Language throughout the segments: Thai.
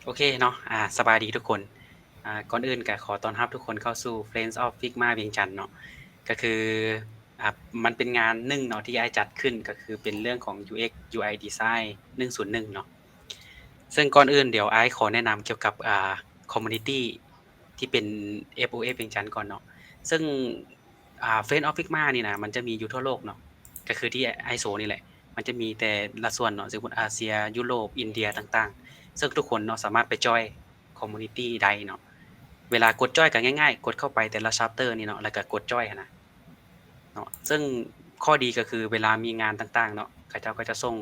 โอเคเนาะสบายดีทุกคนก่อนอื่นก็ขอต้อนรับทุกคนเข้าสู่ Friends of Figma เวียงจันทน์เนาะก็คืออ่ามันเป็นงานหนึ่งเนาะที่อ้ายจัดขึ้นก็คือเป็นเรื่องของ UX UI Design 101เนาะซึ่งก่อนอื่นเดี๋ยวอ้ายขอแนะนำเกี่ยวกับคอมมูนิตีที่เป็น FOF เวียงจันทน์ก่อนเนาะซึ่งFriends of Figma นี่นะมันจะมีอยู่ทั่วโลกเนาะก็คือที่ไอโซนี่แหละมันจะมีแต่ละส่วนเนาะซึ่งอาเซียยุโรปอินเดียต่างๆ ซึ่งทุกคนเนาะสามารถไปจอยคอมมูนิตี้ใดเนาะเวลากดจอยก็ง่ายๆกดเข้าไปแต่ละชัปเตอร์นี่เนาะแล้วก็กดจอยนะเนาะซึ่งข้อดีก็คือเวลามีงานต่างๆเนาะเขาเจ้าก็จะส่ง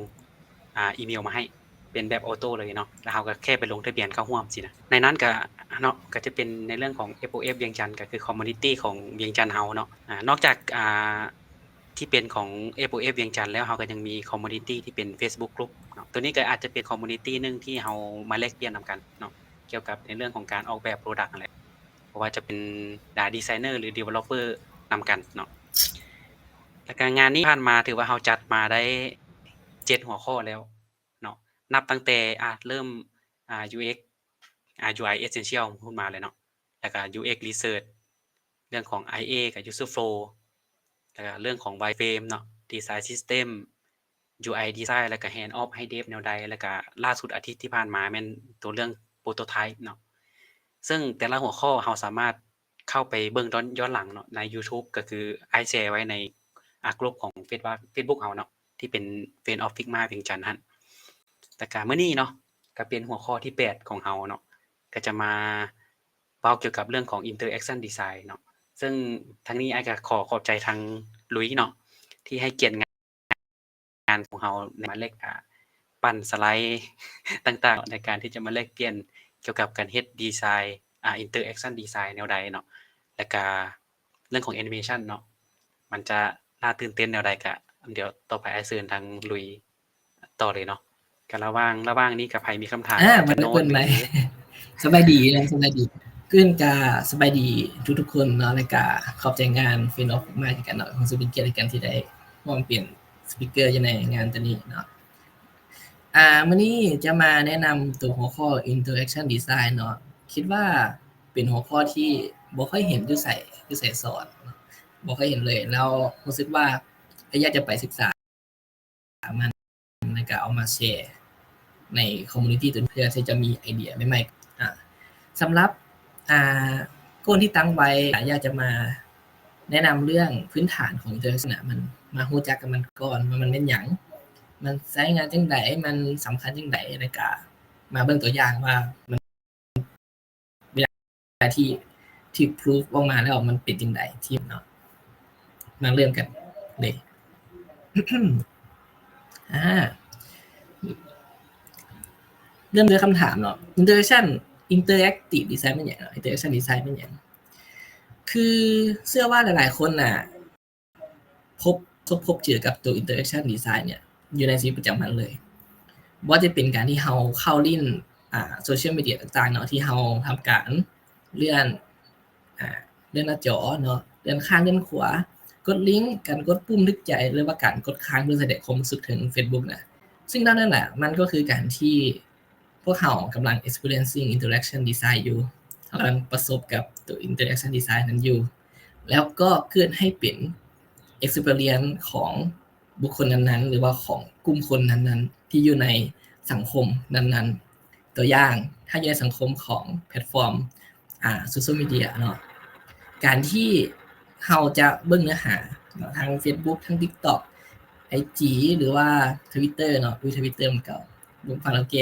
อีเมลมาให้เป็นแบบออโต้เลยเนาะแล้วเราก็แค่ไปลงทะเบียนเข้าร่วมสินะในนั้นก็เนาะก็จะเป็นในเรื่องของ FOF เวียงจันทน์ก็คือคอมมูนิตี้ของเวียงจันทน์เฮาเนาะนอกจากที่เป็นของ FOF เวียงจันทน์แล้วเราก็ยังมีคอมมูนิตี้ที่เป็น Facebook Group เนาะตัวนี้ก็อาจจะเป็นคอมมูนิตี้นึงที่เรามาแลกเปลี่ยนนำกันเนาะเกี่ยวกับในเรื่องของการออกแบบ Product นั่นแหละเพราะว่าจะเป็นดีไซเนอร์หรือ Developer นำกันเนาะแล้วก็งานนี้ผ่านมาถือว่าเราจัดมาได้7หัวข้อแล้วเนาะนับตั้งแต่เริ่มUX UI Essential พูดมาเลยเนาะแล้วก็ UX Research เรื่องของ IA กับ User Flow แล้วก็เรื่องของ Wireframe เนาะ Design System UI Design แล้วก็ Hand Off ให้ Dev แนวใดแล้วก็ล่าสุดอาทิตย์ที่ผ่านมาแม่นตัวเรื่อง Prototype เนาะซึ่งแต่ละหัวข้อเราสามารถเข้าไปเบิ่งย้อนหลังเนาะใน YouTube ก็คืออ้ายแชร์ไว้ในกลุ่มของ Facebook เฮาเนาะที่เป็น Friends of Figma เวียงจันทน์หั่นแต่ก็มื้อนี้เนาะก็เป็นหัวข้อที่8ของเฮาเนาะก็จะมาเว้าเกี่ยวกับเรื่องของ Interaction Design เนาะซึ่งทั้งนี้อ้ายก็ขอขอบใจทางหลุยส์เนาะที่ให้เกียรติงานของเฮามาแลกปั้นสไลด์ ต่างๆในการที่จะมาแลกเปลี่ยนเกี่ยวกับการเฮ็ดดีไซน์interaction design แนวใดเนาะแล้วก็เรื่องของแอนิเมชันเนาะมันจะน่าตื่นเต้นแนวใดก็เดี๋ยวต่อไปอ้ายเชิญทางหลุยส์ต่อเลยเนาะก็ระหว่างนี้ก็ไผมีคำถามก็จะโน้ตหรือ สบายดีนะสบายดีขึ้นกาสบายดีทุกๆคนเนาะแล้วก็ขอบใจงาน Friends of Figma ที่กันเนาะคงสิเป็นเกียรติกันที่ได้ร่วมเปลี่ยนสปีกเกอร์อยู่ในงานตัวนี้เนาะมื้อนี้จะมาแนะนำตัวหัวข้อ Interaction Design เนาะคิดว่าเป็นหัวข้อที่บ่ค่อยเห็นอยู่ไสสอนเนาะบ่ค่อยเห็นเลยแล้วรู้สึกว่าอยากจะไปศึกษามันแล้วก็เอามาแชร์ในคอมมูนิตีตัวเพื่อที่จะมีไอเดียใหม่ๆสำหรับโกลที่ตั้งไว้อยากจะมาแนะนำเรื่องพื้นฐานของ Interaction มันมารู้จักกับมันก่อนว่ามันเป็นหยังมันใช้งานจังไดมันสำคัญจังไดแล้วก็มาเบิ่งตัวอย่างว่ามันเวลาที่พรูฟออกมาแล้วมันเป็นจังไดที่เนาะมาเริ่มกันเลย เริ่มด้วยคำถามเนาะ interactive design เป็นหยัง interaction design เป็นหยังคือเชื่อว่าหลายๆคนน่ะพบเจอกับตัว interaction design เนี่ยอยู่ในชีวิตประจำวันเลยว่าจะเป็นการที่เราเข้าลิ้นโซเชียลมีเดียต่างๆเนาะที่เราทำการเลื่อนหน้าจอเนาะเลื่อนข้างเลื่อนขวากดลิงก์การกดปุ่มทึกใจหรือว่าการกดค้างเพื่อแสดงความรู้สึกถึง Facebook นะซึ่งนั่นแหละมันก็คือการที่พวกเรากำลัง experiencing interaction design อยู่กำลังประสบกับตัว interaction design นั้นอยู่แล้วก็เกิดให้เป็น experience ของบุคคลนั้นๆหรือว่าของกลุ่มคนนั้นๆที่อยู่ในสังคมนั้นๆตัวอย่างถ้าอยู่ในสังคมของแพลตฟอร์มโซเชียลมีเดียเนาะการที่เราจะเบิ่งเนื้อหาทาง Facebook ทาง TikTok IG หรือว่า Twitter เนาะTwitter มันก็บ่ฟังแล้วแก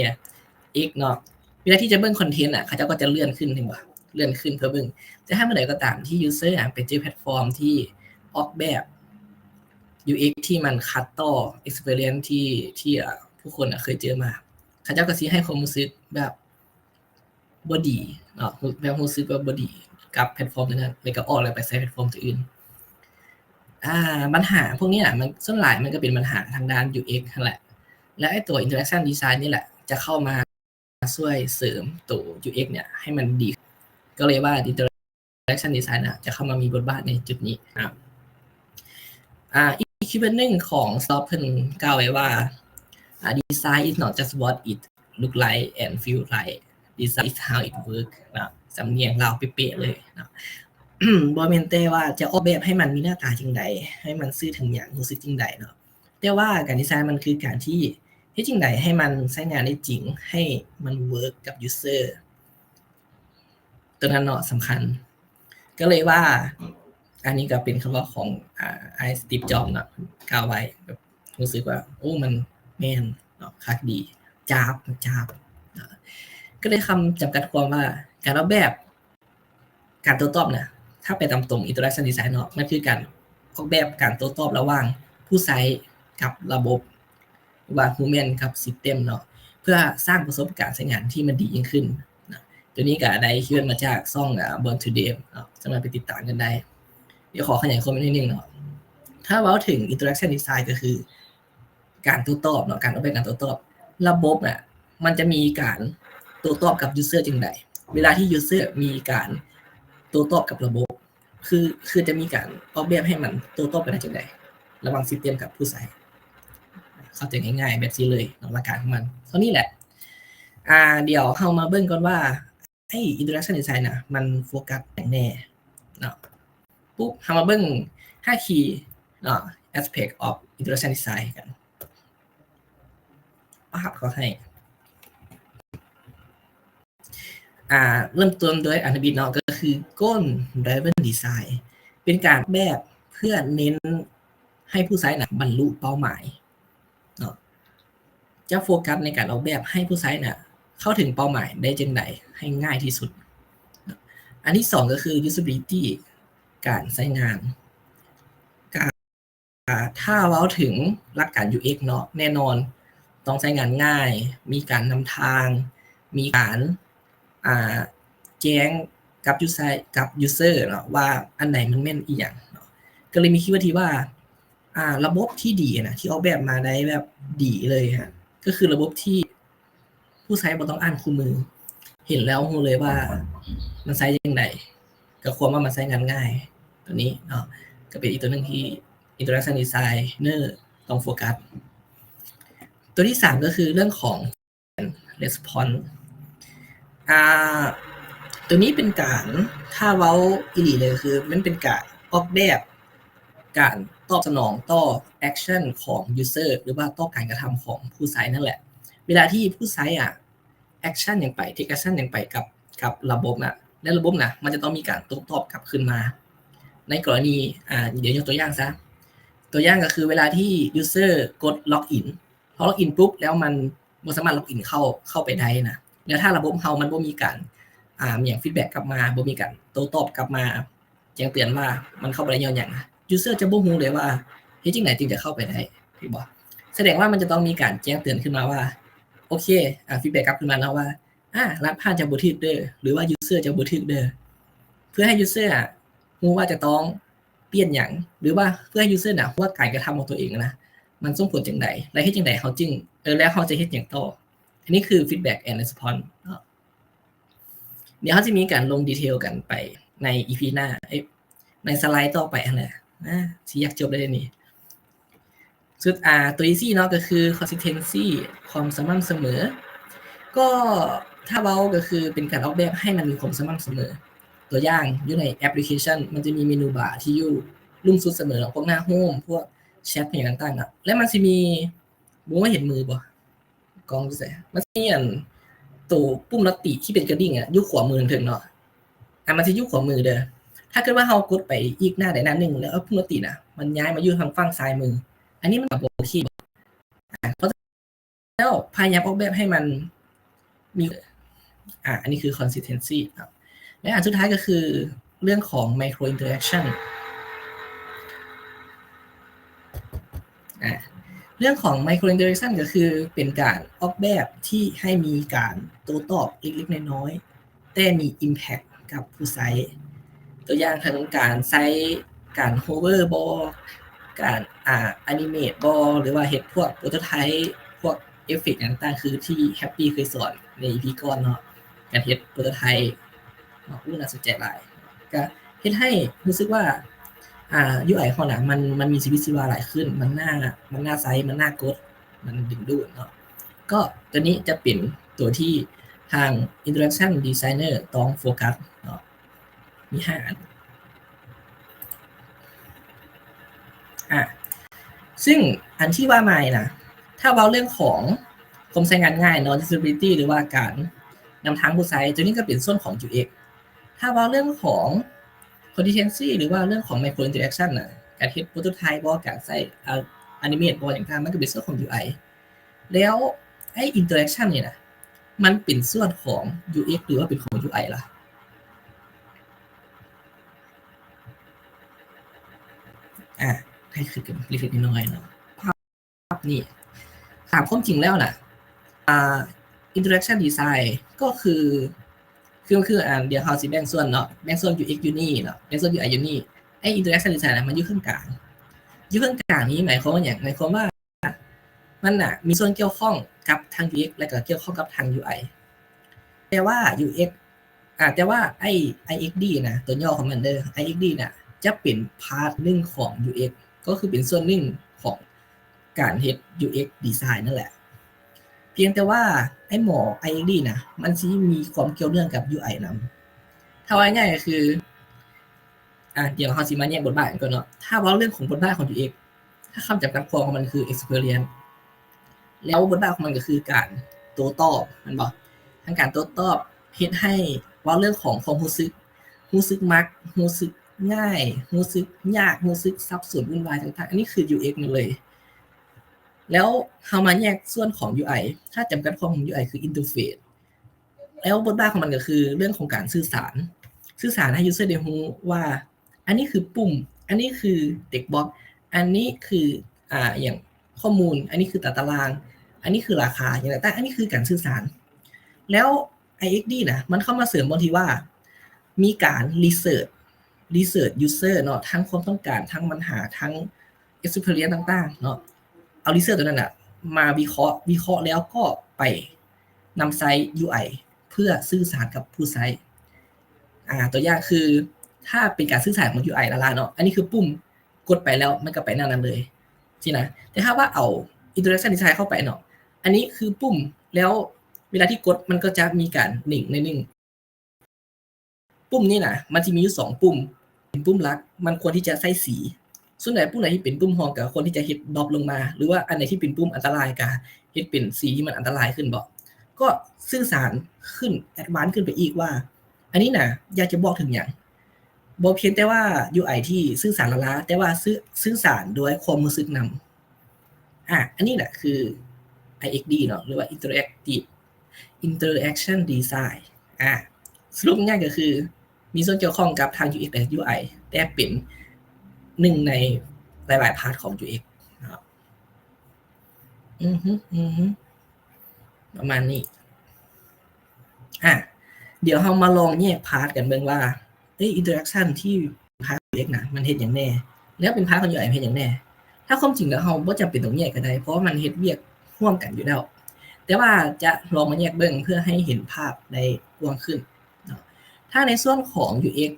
X เนาะเวลาที่จะเบิ่งคอนเทนต์เขาเจ้าก็จะเลื่อนขึ้นเห็นบ่เลื่อนขึ้นเพื่อเบิ่งแต่ถ้าเมื่อใดก็ตามที่ยูเซอร์ไปเจอแพลตฟอร์มที่ออกแบบ UX ที่มันขัดต่อ experience ที่ผู้คนเคยเจอมาเขาเจ้าก็สิให้ความรู้สึกแบบบ่ดีเนาะแบบรู้สึกว่าบ่ดีกับแพลตฟอร์มนั้นแล้วก็ออกแล้วไปใช้แพลตฟอร์มตัวอื่นปัญหาพวกนี้มันส่วนหลายมันก็เป็นปัญหาทางด้าน UX นั่นแหละและไอ้ตัว interaction design นี่แหละจะเข้ามาช่วยเสริมตัว UX เนี่ยให้มันดีก็เลยว่า interaction design จะเข้ามามีบทบาทในจุดนี้อีกคลิปนึงของ Stop เพิ่นกล่าวไว้ว่าdesign is not just what it look like and feel like design is how it work นะสำเนียงเราวเป๊ะๆเลยนะบ่แม่นแต่ว่าจะออกแบบให้มันมีหน้าตาจังใดให้มันสื่อถึงหยังรู้สึกจังใดเนาะแต่ว่าการดีไซน์มันคือการที่เฮ็ดจังใดให้มันใช้งานได้จริงให้มันเวิร์กกับ user ตัวนั้นเนาะสำคัญก็เลยว่าอันนี้ก็เป็นคำว่าของสตีฟจ็อบส์เนาะกล่าวไว้แบบรู้สึกว่าโอ้มันแม่นเนาะคักดีจ้าบก็เลยคำจำกัดความว่าการออกแบบการโต้ตอบเนี่ยถ้าไปตามตรง interaction design เนาะมันคือการออกแบบการโต้ตอบระหว่างผู้ใช้กับระบบว่า human กับ system เนาะเพื่อสร้างประสบการณ์ใช้งานที่มันดียิ่งขึ้นนะตัวนี้ก็ได้คิดมาจากช่องBorn to Dev เนาะสามารถไปติดตามกันได้เดี๋ยวขอขยายความนิดนึงเนาะถ้าเว้าถึง interaction design ก็คือการโต้ตอบเนาะการออกแบบการโต้ตอบระบบน่ะมันจะมีการโต้ตอบกับ user จังได๋เวลาที่ user มีการโต้ตอบกับระบบคือจะมีการออกแบบให้มันโต้ตอบกันได้จังได๋ระหว่าง system กับผู้ใช้เข้าใจง่ายๆแบบนี้เลยเนาะหลักการของมันเท่านี้แหละเดี๋ยวเฮามาเบิ่งก่อนว่าไอ้ interaction design น่ะมันโฟกัสอย่างแน่เนาะปุ๊บเฮามาเบิ่ง5 key เนาะ aspect of interaction design กันครับขอให้เริ่มต้นด้วยอันดับเนาะก็คือ goal driven design เป็นการแบบเพื่อเน้นให้ผู้ใช้น่ะบรรลุเป้าหมายเนาะจะโฟกัสในการออกแบบให้ผู้ใช้น่ะเข้าถึงเป้าหมายได้จังได๋ให้ง่ายที่สุดอันที่2ก็คือ usability การใช้งานถ้าเว้าถึงหลักการ UX เนาะแน่นอนต้องใช้งานง่ายมีการนำทางมีการแจ้งกับ user เนาะว่าอันไหนมันแม่นอีหยังเนาะก็เลยมีคีย์เวิร์ดที่ว่าระบบที่ดีนะที่ออกแบบมาได้แบบดีเลยฮะก็คือระบบที่ผู้ใช้บ่ต้องอ่านคู่มือเห็นแล้วรู้เลยว่ามันใช้จังได๋ก็ความว่ามันใช้งานง่ายตัวนี้เนาะก็เป็นอีกตัวนึงที่ interaction designer ต้องโฟกัสตัวที่3ก็คือเรื่องของ responseตัวนี้เป็นการถ้าเว้าอีหลีเลยคือมันเป็นการออกแบบการตอบสนองต่อแอคชั่นของ user หรือว่าต่อการกระทำของผู้ใช้นั่นแหละเวลาที่ผู้ใช้แอคชั่นอย่างไป take action อย่างไปกับระบบน่ะและระบบน่ะมันจะต้องมีการโต้ตอบกลับขึ้นมาในกรณีเดี๋ยวยกตัวอย่างซะตัวอย่างก็คือเวลาที่ user กด login พอ login ปุ๊บแล้วมันบ่สามารถ login เข้าไปได้นะแล้วถ้าระบบเฮามันบ่มีการมีหยังฟีดแบ็กกลับมาบ่มีการโต้ตอบกลับมาแจ้งเตือนว่ามันเข้าไปได้ย้อนหยัง user จะบ่ฮู้เลยว่าเฮ็ดจังได๋ถึงจะเข้าไปได้ถูกบ่แสดงว่ามันจะต้องมีการแจ้งเตือนขึ้นมาว่าโอเคฟีดแบ็กกลับขึ้นมาแล้วว่ารหัสผ่านจะบ่ถูกเด้อหรือว่า user จะบ่ถูกเด้อเพื่อให้ user ฮู้ว่าจะต้องเปลี่ยนหยังหรือว่าเพื่อให้ user น่ะฮู้ว่าการกระทำของตัวเองนะมันส่งผลจังได๋และเฮ็ดจังได๋เฮาจึงแล้วเฮาจะเฮ็ดหยังต่ออันนี้คือ feedback and response เนาะเดี๋ยวเฮาจะมีการลงดีเทลกันไปใน EP หน้าในสไลด์ต่อไปนั่นแหละสิอยากจบได้นี่สุดตัวที่4เนาะก็คือ consistency ความสม่ำเสมอก็ถ้าเว้าก็คือเป็นการออกแบบให้มันมีความสม่ำเสมอตัวอย่างอยู่ในแอปพลิเคชันมันจะมีเมนูบาร์ที่อยู่ลุ่มสุดเสมอพวกหน้าโฮมพวกแชทเพจต่างๆแล้วมันสิมีบ่ว่าเห็นมือบ่กล้องดูซิมันมีตัวปุ่มลัตติที่เป็นกระดิ่งอยู่ขวามือถึงเนาะมันสิอยู่ขวามือเด้อถ้าเกิดว่าเฮากดไปอีกหน้าใดหน้านึงแล้วปุ่มลัตติน่ะมันย้ายมาอยู่ทางฝั่งซ้ายมืออันนี้มันก็บ่โอเคเพราะแล้วพยายามออกแบบให้มันมีอันนี้คือ consistency ครับและอันสุดท้ายก็คือเรื่องของ micro interaction เรื่องของ micro interaction ก็คือเป็นการออกแบบที่ให้มีการโต้ตอบเล็กๆน้อยๆแต่มี impact กับผู้ใช้ตัวอย่างทั้งการใช้การ hover บ่การanimate บ่หรือว่าเฮ็ดพวก prototype พวกเอฟเฟกต์ต่างๆคือที่ Happy เคยสอนใน EP ก่อนเนาะการเฮ็ด prototype น่าสนใจหลายก็เฮ็ดให้รู้สึกว่าUI ของน่ะมันมีชีวิตชีวาหลายขึ้นมันน่าใช้มันน่ากดมันดึงดูดเนาะก็ตัวนี้จะเป็นตัวที่ ทาง interaction designer ต้องโฟกัสเนาะมี5อันซึ่งอันที่ว่าใหม่นะถ้าเว้าเรื่องของความใช้งานง่าย non disability หรือว่าการนำทางผู้ใช้ตัวนี้ก็เป็นส่วนของ UX ถ้าเว้าเรื่องของ contingency หรือว่าเรื่องของ micro interaction น่ะการเฮ็ด prototype บ่การใช้ animate บ่อย่างต่างมันก็เป็นส่วนของ UI แล้วไอ้ interaction นี่นะมันเป็นส่วนของ UX หรือว่าเป็นของ UI ล่ะให้คือกันเล็กๆน้อยๆเนาะภาพนี้ตามความจริงแล้วน่ะinteraction design ก็คือเดี๋ยวเราสิแบ่งส่วนเนาะแบ่งส่วน UX อยู่นี่เนาะแบ่งส่วน UI อยู่นี่ไอ้ interaction design น่ะมันอยู่ข้างกลางนี้หมายความว่าหยังหมายความว่ามันน่ะมีส่วนเกี่ยวข้องกับทาง UX และก็เกี่ยวข้องกับทาง UI แต่ว่า UX แต่ว่าไอ้ IXD นะตัวย่อของมันเด้อ IXD น่ะจะเป็นพาร์ทนึงของ UX ก็คือเป็นส่วนนึงของการเฮ็ด UX design นั่นแหละเพียงแต่ว่าไอ้หมอ IXD น่ะมันสิมีความเกี่ยวเนื่องกับ UI นำถ้าว่าง่ายก็คือเดี๋ยวเราสิมาแยกบทบาทกันก่อนเนาะถ้าเว้าเรื่องของบทบาทของ UX ถ้าคำจำกัดความของมันคือ experience แล้วบทบาทของมันก็คือการโต้ตอบแม่นบ่ทั้งการโต้ตอบเฮ็ดให้เว้าเรื่องของความรู้สึกมักรู้สึกง่ายรู้สึกยากรู้สึกสับสนวุ่นวายต่างๆอันนี้คือ UX หมดเลยแล้วเรามาแยกส่วนของ UI ถ้าจำกัดความของ UI คือ interface แล้วบทบาทของมันก็คือเรื่องของการสื่อสารให้ user ได้รู้ว่าอันนี้คือปุ่มอันนี้คือ text box อันนี้คืออย่างข้อมูลอันนี้คือตารางอันนี้คือราคาอย่างต่างๆอันนี้คือการสื่อสารแล้ว IXD นะมันเข้ามาเสริมบางทีว่ามีการ research user เนาะทั้งความต้องการทั้งปัญหาทั้ง experience ต่างๆเนาะเอา research ตัวนั้นน่ะมาวิเคราะห์แล้วก็ไปนำใช้ UI เพื่อสื่อสารกับผู้ใช้ตัวอย่างคือถ้าเป็นการสื่อสารของ UI ละเนาะอันนี้คือปุ่มกดไปแล้วมันก็ไปนั้นเลยสินะแต่ถ้าว่าเอา interaction design เข้าไปเนาะอันนี้คือปุ่มแล้วเวลาที่กดมันก็จะมีการหนิ่งในหนึ่งปุ่มนี่นะมันจะมีอยู่2ปุ่มเป็นปุ่มหลักมันควรที่จะใส่สีส่วนไหนปุ่มไหนที่เป็นปุ่มรองก็ควรที่จะเฮ็ดดรอปลงมาหรือว่าอันไหนที่เป็นปุ่มอันตรายก็เฮ็ดเป็นสีที่มันอันตรายขึ้นบ่ก็สื่อสารขึ้นแอดวานซ์ขึ้นไปอีกว่าอันนี้น่ะอยากจะบอกถึงหยังบ่เพียงแต่ว่า UI ที่สื่อสารละแต่ว่าสื่อสารโดยความรู้สึกนำอันนี้แหละคือ IXD เนาะหรือว่า Interaction Design สรุปง่ายก็คือมีส่วนเกี่ยวข้องกับทาง UX และ UI แต่เป็นหนึ่งในหลายๆพาร์ทของ UX นะครับประมาณนี้เดี๋ยวเรามาลองแยกพาร์ทกันเบิ่งว่าinteraction ที่พาร์ท UX นะมันเฮ็ดหยังแน่แล้วเป็นพาร์ทของ UI เฮ็ดหยังแน่ถ้าความจริงแล้วเราบ่จำเป็นต้องแยกก็ได้เพราะว่ามันเฮ็ดเวียกร่วมกันอยู่แล้วแต่ว่าจะลองมาแยกเบิ่งเพื่อให้เห็นภาพได้กว้างขึ้นถ้าในส่วนของ UX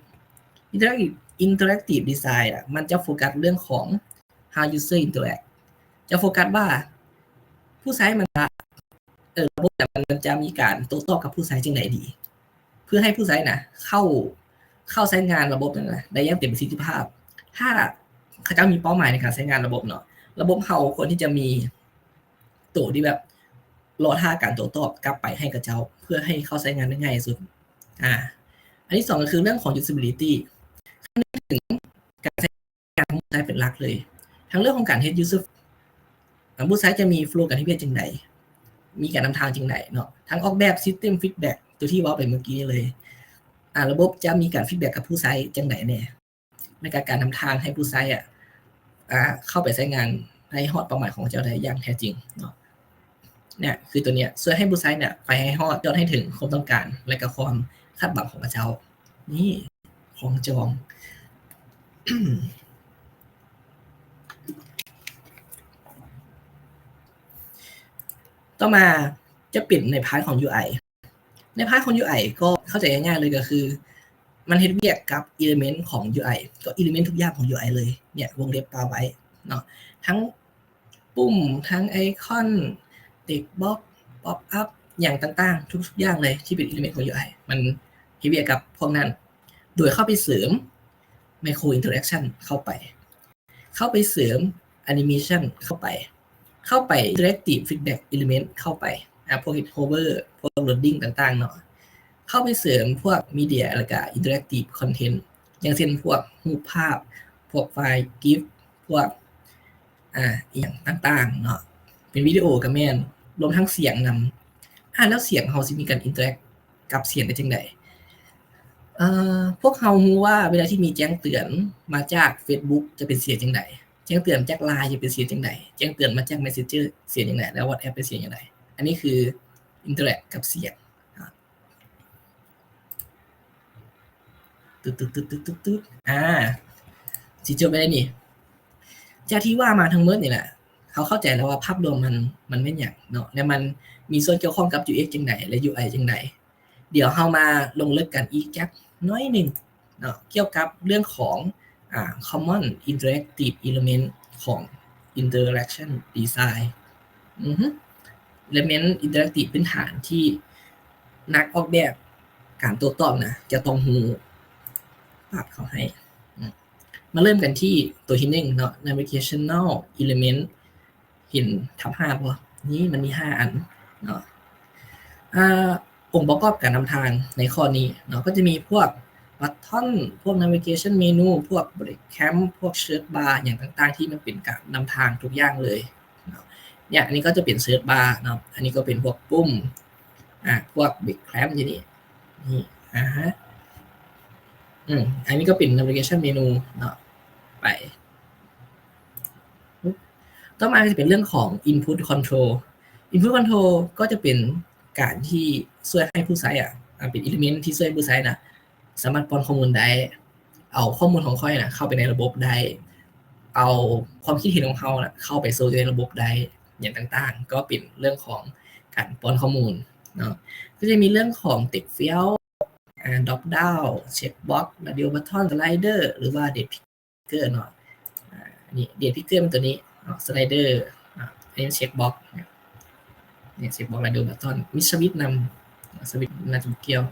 Interactive Design มันจะโฟกัสเรื่องของ how user interact จะโฟกัสว่าผู้ใช้มันระบบมันจะมีการโต้ตอบกับผู้ใช้จังได๋ดีเพื่อให้ผู้ใช้น่ะเข้าใช้งานระบบนั้นน่ะได้อย่างเต็มประสิทธิภาพถ้าเขาเจ้ามีเป้าหมายในการใช้งานระบบเนาะระบบเฮาควรที่จะมีตัวที่แบบรอท่าการโต้ตอบกลับไปให้กับเจ้าเพื่อให้เข้าใช้งานได้ง่ายที่สุดอันที่2ก็คือเรื่องของ usability นึกถึงการใช้งานของผู้ใช้เป็นหลักเลยทั้งเรื่องของการเฮ็ด user ผู้ใช้จะมี flow การเฮ็ดจังได๋มีการนำทางจังได๋เนาะทั้งออกแบบ system feedback ตัวที่เว้าไปเมื่อกี้เลยระบบจะมีการ feedback กับผู้ใช้จังได๋แน่ในการนำทางให้ผู้ใช้เข้าไปใช้งานให้ฮอดเป้าหมายของเจ้าได้อย่างแท้จริงเนาะเนี่ยคือตัวเนี้ยช่วยให้ผู้ใช้เนี่ยไปให้ฮอดยอดให้ถึงความต้องการและก็ความคาดหวังของเจ้านี่ของจองต่อมาจะเปลี่ยนในพาร์ทของ UI ในพาร์ทของ UI ก็เข้าใจง่ายๆเลยก็คือมันเฮ็ดเวียกกับ element ของ UI ก็ element ทุกอย่างของ UI เลยเนี่ยวงเล็บปาไว้เนาะทั้งปุ่มทั้งไอคอน text box pop up อย่างต่างๆทุกอย่างเลยที่เป็น element ของ UI มัน behavior กับพวกนั้นโดยเข้าไปเสริม micro interaction เข้าไปเสริม animation เข้าไป interactive feedback element เข้าไปพวก hover พวก loading ต่างๆเนาะเข้าไปเสริมพวก media แล้วก็ interactive content อย่างเช่นพวกรูปภาพพวกไฟล์ GIF พวกอย่างต่างๆเนาะเป็นวิดีโอกับแม่นรวมทั้งเสียงนำแล้วเสียงเฮาสิมีการ interact กับเสียงได้จังได๋พวกเฮารู้ว่าเวลาที่มีแจ้งเตือนมาจาก Facebook จะเป็นเสียงจังได๋แจ้งเตือนจาก LINE จะเป็นเสียงจังได๋แจ้งเตือนมาจาก Messenger เสียงจังได๋แล้ว WhatsApp เป็นเสียงจังได๋อันนี้คือ interact กับเสียงตึ๊ดๆๆๆสิจบไปได้นี่จากที่ว่ามาทั้งหมดนี่แหละเขาเข้าใจแล้วว่าภาพรวมมันแม่นหยังเนาะและมันมีส่วนเกี่ยวข้องกับ UX จังได๋และ UI จังได๋เดี๋ยวเฮามาลงลึกกันอีกจักน้อยหนึ่งเนาะเกี่ยวกับเรื่องของcommon interactive element ของ interaction design element interactive พื้นฐานที่นักออกแบบการโต้ตอบนะจะต้องรู้ปรับเข้าให้มาเริ่มกันที่ตัวที่1เนาะ navigational element เห็นทับ5บ่นี่มันมี5อันเนาะองค์ประกอบการนำทางในข้อนี้เนาะก็จะมีพวก button พวก navigation menu พวก break camp พวก search bar อย่างต่างๆที่มันเป็นการนำทางทุกอย่างเลยเนาะเนี่ยอันนี้ก็จะเป็น search bar เนาะอันนี้ก็เป็นพวกปุ่มพวก break camp อย่างนี้อันนี้ก็เป็น navigation menu เนาะไปต่อมาจะเป็นเรื่องของ input control input control ก็จะเป็นการที่ช่วยให้ผู้ใช้เป็น element ที่ช่วยผู้ใช้นะสามารถป้อนข้อมูลได้เอาข้อมูลของค่อยนะเข้าไปในระบบได้เอาความคิดเห็นของเขานะเข้าไปสู่ในระบบได้อย่างต่างๆก็เป็นเรื่องของการป้อนข้อมูลเนาะก็จะมีเรื่องของ text field drop down check box radio button slider หรือว่า date picker เนาะนี่ date picker เป็นตัวนี้เนาะ slider อันนี้ check box เนี่ย check box radio button มีสวิตช์นำสวิตช์น่าจะเกี่ยว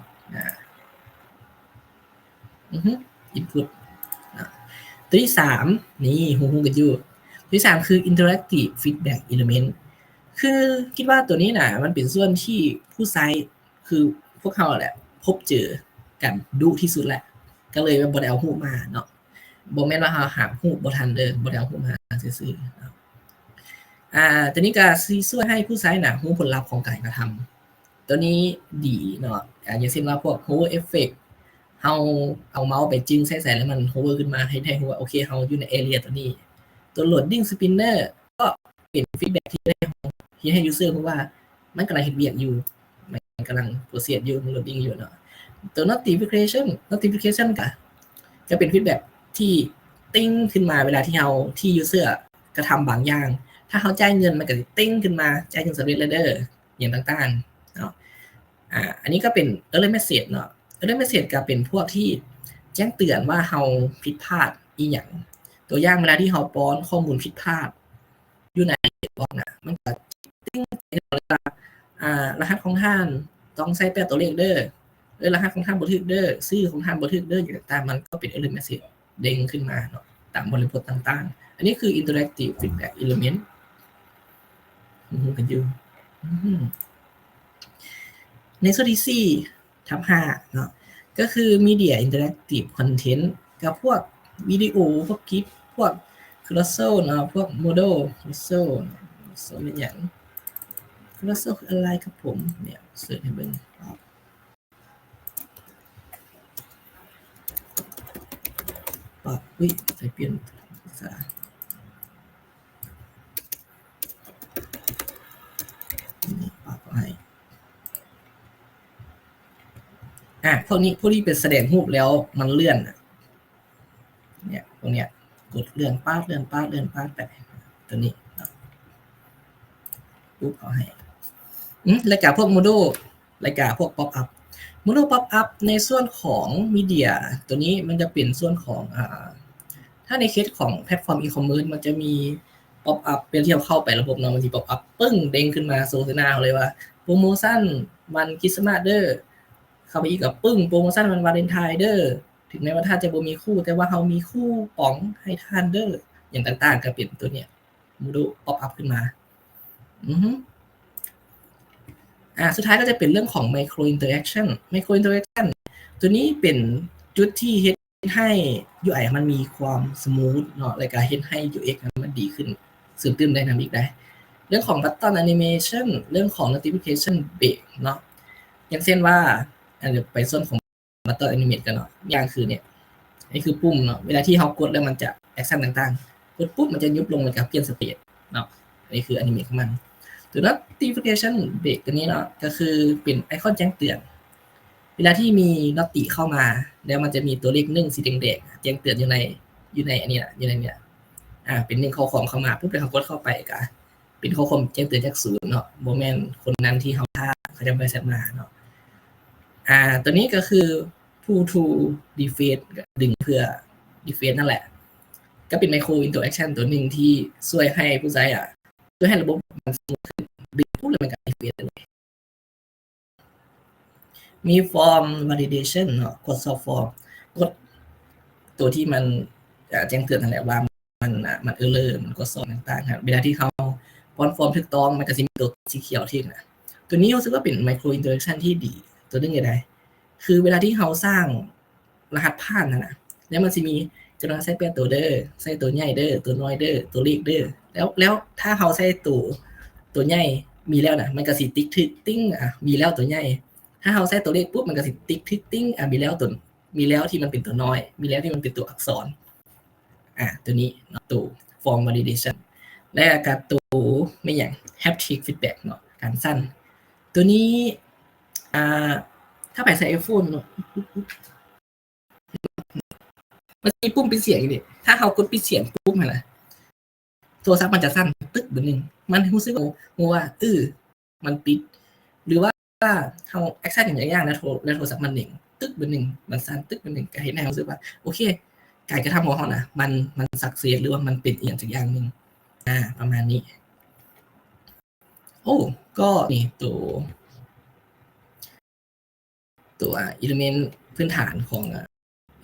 input ตัวที่3นี่ฮู้ๆกันอยู่ตัวที่3คือ interactive feedback element คือคิดว่าตัวนี้น่ะมันเป็นส่วนที่ผู้ใช้คือพวกเขาแหละพบเจอกันดุที่สุดแหละก็เลยบ่ได้เอารูปมาเนาะบ่แม่นว่าเฮาหารูปบ่ทันเด้อบ่ได้เอารูปมาซื่อๆเนาะตัวนี้ก็สิช่วยให้ผู้ใช้น่ะรู้ผลลัพธ์ของการกระทำตัวนี้ดีเนาะอย่างเช่นว่าพวก hover effect เฮาเอาเมาส์ไปจิ้มใส่แล้วมัน hover ขึ้นมาให้ได้รู้ว่าโอเคเฮาอยู่ใน area ตัวนี้ตัว loading spinner ก็เป็นฟีดแบ็กที่ได้ที่ให้ user รู้ว่ามันกำลังเฮ็ดเวียกอยู่มันกำลัง process อยู่มัน loading อยู่เนาะตัว notificationก็เป็นฟีดแบ็กที่ติ้งขึ้นมาเวลาที่ที่ user กระทำบางอย่างถ้าเขาจ่ายเงินมันก็จะติ้งขึ้นมาจ่ายเงินสำเร็จแล้วเด้ออย่างต่างๆเนาะอันนี้ก็เป็น error message เนาะerror message ก็เป็นพวกที่แจ้งเตือนว่าเราผิดพลาดอีหยังตัวอย่างเวลาที่เราป้อนข้อมูลผิดพลาดอยู่ในบอกนะมันก็ติ้งรหัสของท่านต้องใส่8ตัวเลขเด้อรหัสของท่านบ่ถูกเด้อชื่อของท่านบ่ถูกเด้ออย่างต่างๆมันก็เป็น error message เด้งขึ้นมาเนาะตามบริบทต่างๆอันนี้คือ interactive feedback element กันอยู่ในส่วนที่4ทับ5เนาะก็คือ media interactive content กับพวกวิดีโอพวกคลิปพวก carousel เนาะพวก model carousel เป็นอย่าง carousel คืออะไรครับผมเนี่ยเสิร์ชให้เบิ่งใส่เปลี่ยนภาษาปรับให้พวกนี้เป็นแสดงรูปแล้วมันเลื่อนเนี่ยตรงเนี้ยกดเลื่อนป้าดไปตัวนี้ปุ๊บเอาให้รายการพวกโมดูลรายการพวกป๊อปอัพโมดูลป๊อปอัพในส่วนของมีเดียตัวนี้มันจะเป็นส่วนของถ้าในเคสของแพลตฟอร์มอีคอมเมิร์ซมันจะมี ป๊อปอัพเป็นที่เราเข้าไประบบเนาะมันสิป๊อปอัพปึ้งเด้งขึ้นมาโซหน้าเราเลยว่าโปรโมชั่นวันคริสต์มาสเด้อเข้าไปอีกก็ปึ้งโปรโมชั่นวันวาเลนไทน์เด้อถึงแม้ว่าท่านจะบ่มีคู่แต่ว่าเฮามีคู่ป๋องให้ท่านเด้ออย่างต่างๆก็เป็นตัวเนี้ยมูดูป๊อปอัพขึ้นมาอือฮึสุดท้ายก็จะเป็นเรื่องของ micro interaction ตัวนี้เป็นจุดที่เฮ็ดให้ UI มันมีความสมูทเนาะแล้วก็เฮ็ดให้ UX มันดีขึ้นเสริมเติม dynamic ได้เรื่องของ button animation เรื่องของ notification break เนาะอย่างเช่นว่าเดี๋ยวไปส่วนของ button animate กันเนาะอย่างคือเนี่ยนี่คือปุ่มเนาะเวลาที่เรากดแล้วมันจะ action ต่างๆกดปุ๊บมันจะยุบลงมันจะเปลี่ยนสเตทเนาะอันนี้คือ animate ของมันตัว notification break ตัวนี้เนาะก็คือเป็นไอคอนแจ้งเตือนเวลาที่มีนอตติเข้ามาแล้วมันจะมีตัวเลข1สีแดงๆแจ้งเตือนอยู่ในอันนี้นะอยู่ในเนี้ยเป็น1ข้อความเข้ามาปุ๊บแล้วเรากดเข้าไปก็เป็นข้อความแจ้งเตือนจากศูนย์เนาะบ่แม่นคนนั้นที่เขาจะบริษัทมาเนาะตัวนี้ก็คือ pull to defeat ดึงเพื่อ defeat นั่นแหละก็เป็น micro interaction ตัวหนึ่งที่ช่วยให้ผู้ใช้ช่วยให้ระบบมันสมูทขึ้นดึงปุ๊บแล้วมันก็ defeat เลยมี form validation เนาะกด solve form กดตัวที่มันแจ้งเตือนนั่นแหละว่ามันerror มันกด solve ต่างๆครับเวลาที่เขาป้อนฟอร์มถูกต้องมันก็สิมีตัวสีเขียวที่นะตัวนี้รู้สึกว่าเป็น micro interaction ที่ดีตัวนึงยังไงคือเวลาที่เขาสร้างรหัสผ่านนะแล้วมันสิมีจะต้องใส่เป็นตัวเด้อใส่ตัวใหญ่เด้อตัวน้อยเด้อตัวเล็กเด้อแล้วถ้าเขาใส่ตัวใหญ่มีแล้วนะมันก็สิติ๊กติ้งมีแล้วตัวใหญ่ถ้าเขาใส่ตัวเล็กปุ๊บมันก็สิติ๊กติ้งมีแล้วที่มันเป็นตัวน้อยมีแล้วที่มันเป็นตัวอักษรตัวนี้ตัว form validation และการตัวไม่อย่าง haptic feedback เนาะการสั้นตัวนี้ถ้าไปใส่ iPhone เนาะมันมีปุ่มปิดเสียงอีกนี่ถ้าเขากดปิดเสียงปุ๊บมันนะโทรศัพท์มันจะสั้นตึ๊กเบอร์นึงมันรู้สึกว่ามันปิดหรือว่าเขาแอคชั่นอย่างนะโทรศัพท์มันหนึ่งตึ๊กเบอร์นึงมันสั้นตึ๊กเบอร์นึงก็เห็นให้รู้สึกว่าโอเคการกระทำของเขานะมันสักเซสหรือว่ามันเป็นอย่างสักอย่างนึงประมาณนี้ก็นี่ตัว element พื้นฐานของ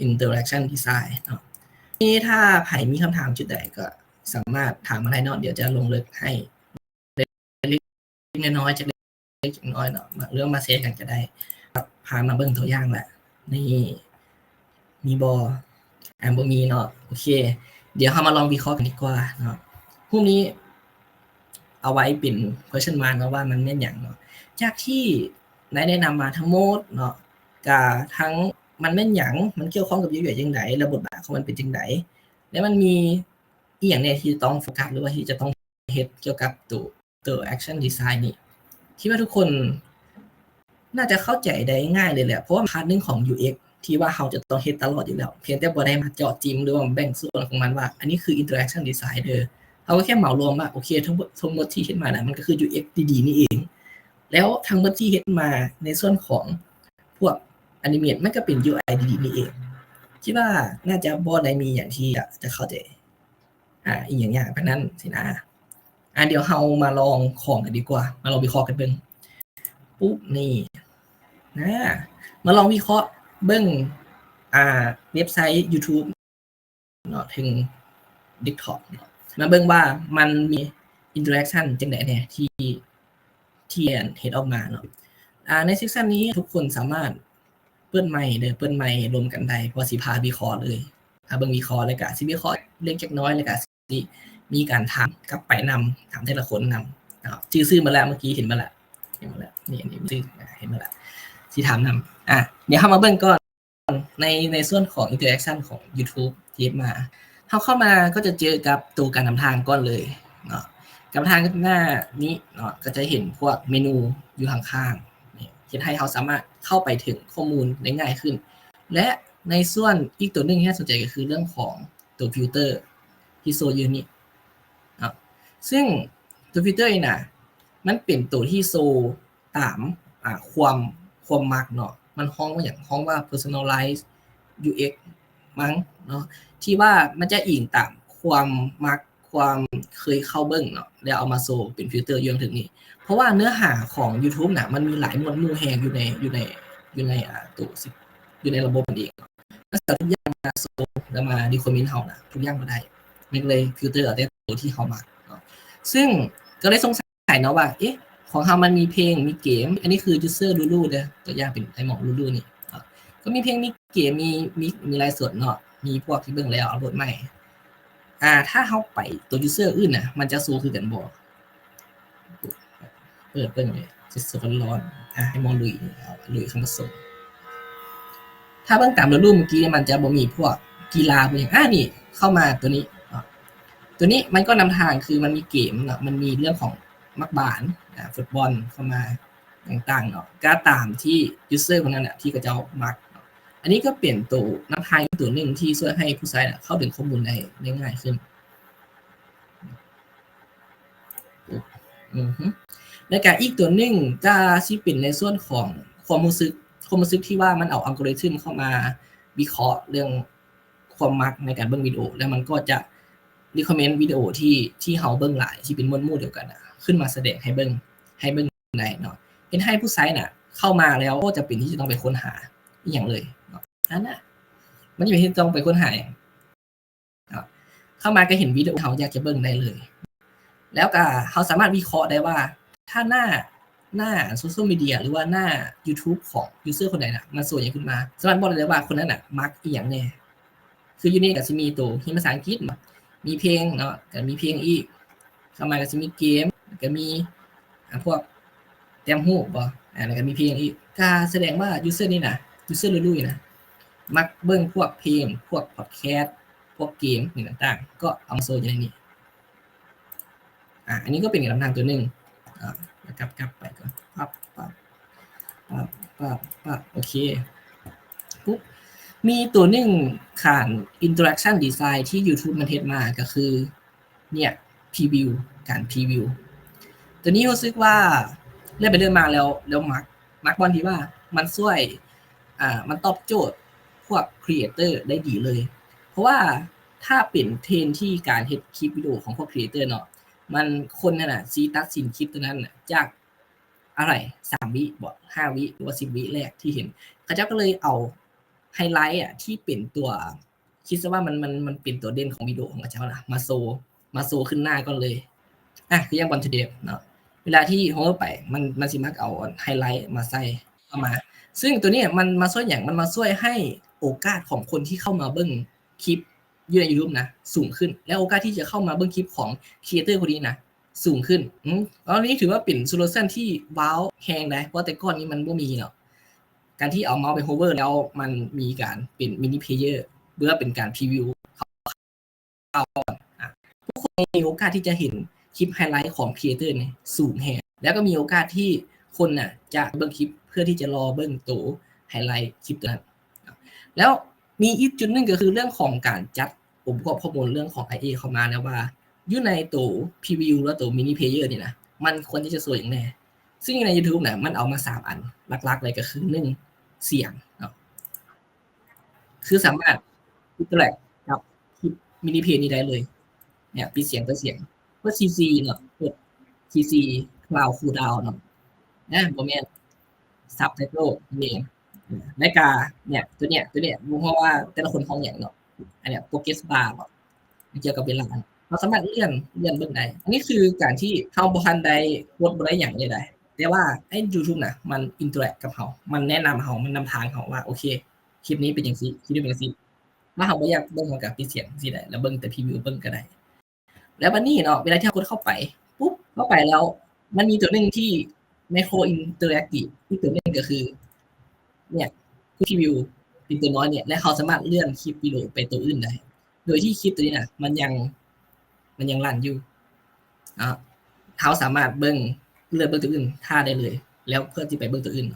interaction design เนาะนี่ถ้าใครมีคำถามจุดใดก็สามารถถามมาได้เนาะเดี๋ยวจะลงลึกให้เล็กน้อยจากเล็กจากน้อยเนาะเรื่องมาเซสกันจะได้พามาเบิ่งตัวอย่างแหละนี่มีบ่มีเนาะโอเคเดี๋ยวเรามาลองวิเคราะห์กันดีกว่าเนาะพวกนี้เอาไว้เป็น question mark เนาะว่ามันแม่นหยังเนาะจากที่ได้แนะนำมาทั้งหมดเนาะกับทั้งมันแม่นหยังมันเกี่ยวข้องกับยูจังไดและบทบาทของมันเป็นจังไดแล้วมันมีอีหยังเนี่ยที่ต้องโฟกัสหรือว่าที่จะต้องเฮ็ดเกี่ยวกับตัว action design นี่คิดว่าทุกคนน่าจะเข้าใจได้ง่ายเลยแหละเพราะว่าพาร์ทนึงของ UX ที่ว่าเราจะต้องเฮ็ดตลอดอยู่แล้วเพียงแต่บ่ได้มาเจาะจิ้มหรือว่าแบ่งส่วนของมันว่าอันนี้คือ interaction design เด้อเราก็แค่เหมารวมว่าโอเคทั้งหมดที่เฮ็ดมาน่ะมันก็คือ UX ดีๆนี่เองแล้วทั้งหมดที่เฮ็ดมาในส่วนของพวกอนิเมตมันก็เป็น UI ดีๆนี่เองคิดว่าน่าจะบ่ได้มีอย่างที่จะเข้าใจอีกอย่างแบบนั้นสินะเดี๋ยวเรามาลองของกันดีกว่ามาลองวิเคราะห์กันเบิ่งปุ๊บนี่มาลองวิเคราะห์เบิ่งเว็บไซต์ YouTube เนาะถึง TikTok มาเบิ่งว่ามันมี interaction จังได๋แน่ที่เฮ็ดออกมาเนาะในเซสชันนี้ทุกคนสามารถเปิดไมค์รวมกันได้เพราะสิพาวิเคราะห์เลยเบิ่งวิเคราะห์แล้วก็สิวิเคราะห์เล็กจักน้อยแล้วก็สิมีการถามกลับไปนำถามแต่ละคนนำนะครับชื่อมาแล้วเมื่อกี้เห็นมาแล้วนี่ชื่อเห็นมาแล้วสิถามนำเดี๋ยวเฮามาเบิ่งก่อนในส่วนของ interaction ของ YouTube ที่มาเข้ามาก็จะเจอกับตัวการนำทางก่อนเลยเนาะกับทางหน้านี้เนาะก็จะเห็นพวกเมนูอยู่ข้างๆนี่เฮ็ดให้เราสามารถเข้าไปถึงข้อมูลได้ง่ายขึ้นและในส่วนอีกตัวนึงที่น่าสนใจก็คือเรื่องของตัวฟิลเตอร์ที่โซอยู่นี่ซึ่งตัวฟิลเตอร์น่ะมันเป็นตัวที่โซตามความมักเนาะมันฮ้องว่า personalize UX มั้งเนาะที่ว่ามันจะอิงตามความมักคว ความเคยเข้าเบิ่งเนาะแล้วเอามาโซเป็นฟิลเตอร์อยู่ถึงนี้เพราะว่าเนื้อหาของ YouTube น่ะมันมีหลายหมวดหมู่แฮงอยู่ในตัวอยู่ในระบบมันเองแล้วทุกอย่างมาโซแล้วมารีคอมเมนต์เฮาน่ะทุกอย่างบ่ได้มันเลยฟิลเตอร์เอาแต่ตัวที่เฮามักเนาะซึ่งก็เลยสงสัยเนาะว่าเอ๊ะของเฮามันมีเพลงมีเกมอันนี้คือ user Lulu เด้อตัวอย่างเป็นไอ้หมอ Lulu นี่ก็มีเพลงมีเกมมีไลฟ์สดเนาะมีพวกที่เบิ่งแล้วอัปโหลดใหม่ถ้าเฮาไปตัว user อื่นน่ะมันจะสู้คือกันบ่เปิดเบิ่งเลยสดๆร้อนๆให้มองลุยเข้ามาส่งถ้าเบิ่งตามรูปเมื่อกี้มันจะบ่มีพวกกีฬาพวกอย่างนี่เข้ามาตัวนี้มันก็นำทางคือมันมีเกมเนาะมันมีเรื่องของมักบานฟุตบอลเข้ามาต่างๆเนาะก็ตามที่ user คนนั้นน่ะที่เขาจะมักอันนี้ก็เปลี่ยนตัวนำทางตัวหนึ่งที่ช่วยให้ผู้ใช้เข้าถึงข้อมูลได้ง่ายขึ้นแล้วก็อีกตัวหนึ่งก็สิเป็นในส่วนของความรู้สึกที่ว่ามันเอาอัลกอริทึมเข้ามาวิเคราะห์เรื่องความมักในการเบิ่งวิดีโอแล้วมันก็จะรีคอมเมนต์วิดีโอที่เฮาเบิ่งหลายที่เป็นหมวดหมู่เดียวกันขึ้นมาแสดงให้เบิ่งได้เนาะเป็นให้ผู้ใช้น่ะเข้ามาแล้วก็จะเป็นที่จะต้องไปค้นหาอีหยังเลยเนาะนั่นน่ะมันจะเป็นที่ต้องไปค้นหาเข้ามาก็เห็นวิดีโอเฮาอยากจะเบิ่งได้เลยแล้วก็เฮาสามารถวิเคราะห์ได้ว่าถ้าหน้าโซเชียลมีเดียหรือว่าหน้า YouTube ของยูเซอร์คนใดน่ะมันสวยขึ้นมาสามารถบอกได้เลยว่าคนนั้นน่ะมักอีหยังแน่คืออยู่นี่ก็สิมีตัวที่ภาษาอังกฤษมีเพลงเนาะก็มีเพลงอีกเข้ามาก็สิมีเกมก็มีพวกแต้มรูปบ่แล้วก็มีเพลงอีกก็แสดงว่ายูเซอร์นี่น่ะยูเซอร์ลุยๆนะมักเบิ่งพวกเพลงพวกพอดแคสต์พวกเกมต่างๆก็เอามาโซอยู่ในนี้อันนี้ก็เป็นอีกลำทางตัวนึงกลับไปก่อนปั๊บโอเคปุ๊บมีตัวนึงขาน interaction design ที่ YouTube มันเฮ็ดมาก็คือเนี่ยพรีวิวการพรีวิวตัวนี้รู้สึกว่าเลื่อนไปเลื่อนมาแล้วมักบอลที่ว่ามันช่วยมันตอบโจทย์พวกครีเอเตอร์ได้ดีเลยเพราะว่าถ้าเป็นเทรนที่การเฮ็ดคลิปวิดีโอของพวกครีเอเตอร์เนาะมันคนนั่นน่ะสิตัดสินคลิปตัวนั้นน่ะจากอะไร3วิบ่5วิหรือว่า10วิแรกที่เห็นเขาเจ้าก็เลยเอาไฮไลท์ที่เป็นตัวคิดซะว่ามันเป็นตัวเด่นของวิดีโอของเขาเจ้าล่ะมาโซขึ้นหน้าก่อนเลยคืออย่างบอลทูเดย์เนาะเวลาที่โฮไปมันสิมักเอาไฮไลท์มาใส่เข้ามาซึ่งตัวนี้มันมาช่วยอย่างมันมาช่วยให้โอกาสของคนที่เข้ามาเบิ่งคลิปอยู่ใน YouTube นะสูงขึ้นและโอกาสที่จะเข้ามาเบิ่งคลิปของครีเอเตอร์คนนี้นะสูงขึ้นตอนนี้ถือว่าเป็นโซลูชันที่ว้าวแฮงได้เพราะแต่ก่อนนี้มันบ่มีเนาะการที่เอาเมาส์ไปโฮเวอร์แล้วมันมีการเป็นมินิเพลเยอร์เพื่อเป็นการพรีวิวทุกคนมีโอกาสที่จะเห็นคลิปไฮไลท์ของครีเอเตอร์เนี่ยสูงแฮงแล้วก็มีโอกาสที่คนน่ะจะเบิ่งคลิปเพื่อที่จะรอเบิ่งตัวไฮไลท์คลิปนั้นแล้วมีอีกจุดนึงก็คือเรื่องของการจัดองค์ประกอบข้อมูลเรื่องของ IA เข้ามาแล้วว่าอยู่ในตัวพรีวิวและตัวมินิเพลเยอร์นี่นะมันควรที่จะสวยอย่างแน่ซึ่งใน YouTube น่ะมันเอามา3อันหลักๆเลยก็คือ1เสียงเนาะคือสามารถอินเตอร์แอคกับคลิปมินิเพลย์นี้ได้เลยเนี่ยปิดเสียงเพื่อ CC เนาะเปิด CC Cloud Cooldown เนาะบ่แม่น Subtitle นี่ในกาเนี่ยตัวเนี้ยเพราะว่าแต่ละคนห้องอย่างเนาะอันเนี้ย Progress Bar บ่เกี่ยวกับเวลาเราสามารถเลื่อนเบิ่งได้อันนี้คือการที่เฮาบ่ทันได้กดบ่ได้หยังเลยได้แต่ว่าไอ้ YouTube น่ะมันอินเตอร์แอคกับเฮามันแนะนำเฮามันนำทางเฮาว่าโอเคคลิปนี้เป็นจังซี่คลิปนี้เป็นจังซี่ถ้าเฮาบ่อยากเบิ่งเฮาก็ปิดเสียงจังซี่ได้แล้วเบิ่งแต่พรีวิวเบิ่งก็ได้แล้วบัดนี้เนาะเวลาที่เฮากดเข้าไปปุ๊บเข้าไปแล้วมันมีตัวนึงที่ Micro Interactive อีกตัวนึงก็คือเนี่ยพรีวิวเป็นตัวน้อยเนี่ยและเขาสามารถเลื่อนคลิปวิดีโอไปตัวอื่นได้โดยที่คลิปตัวนี้น่ะมันยังรันอยู่เขาสามารถเลื่อนเบิ่งตัวอื่นท่าได้เลยแล้วเพื่อที่ไปเบิ่งตัวอื่น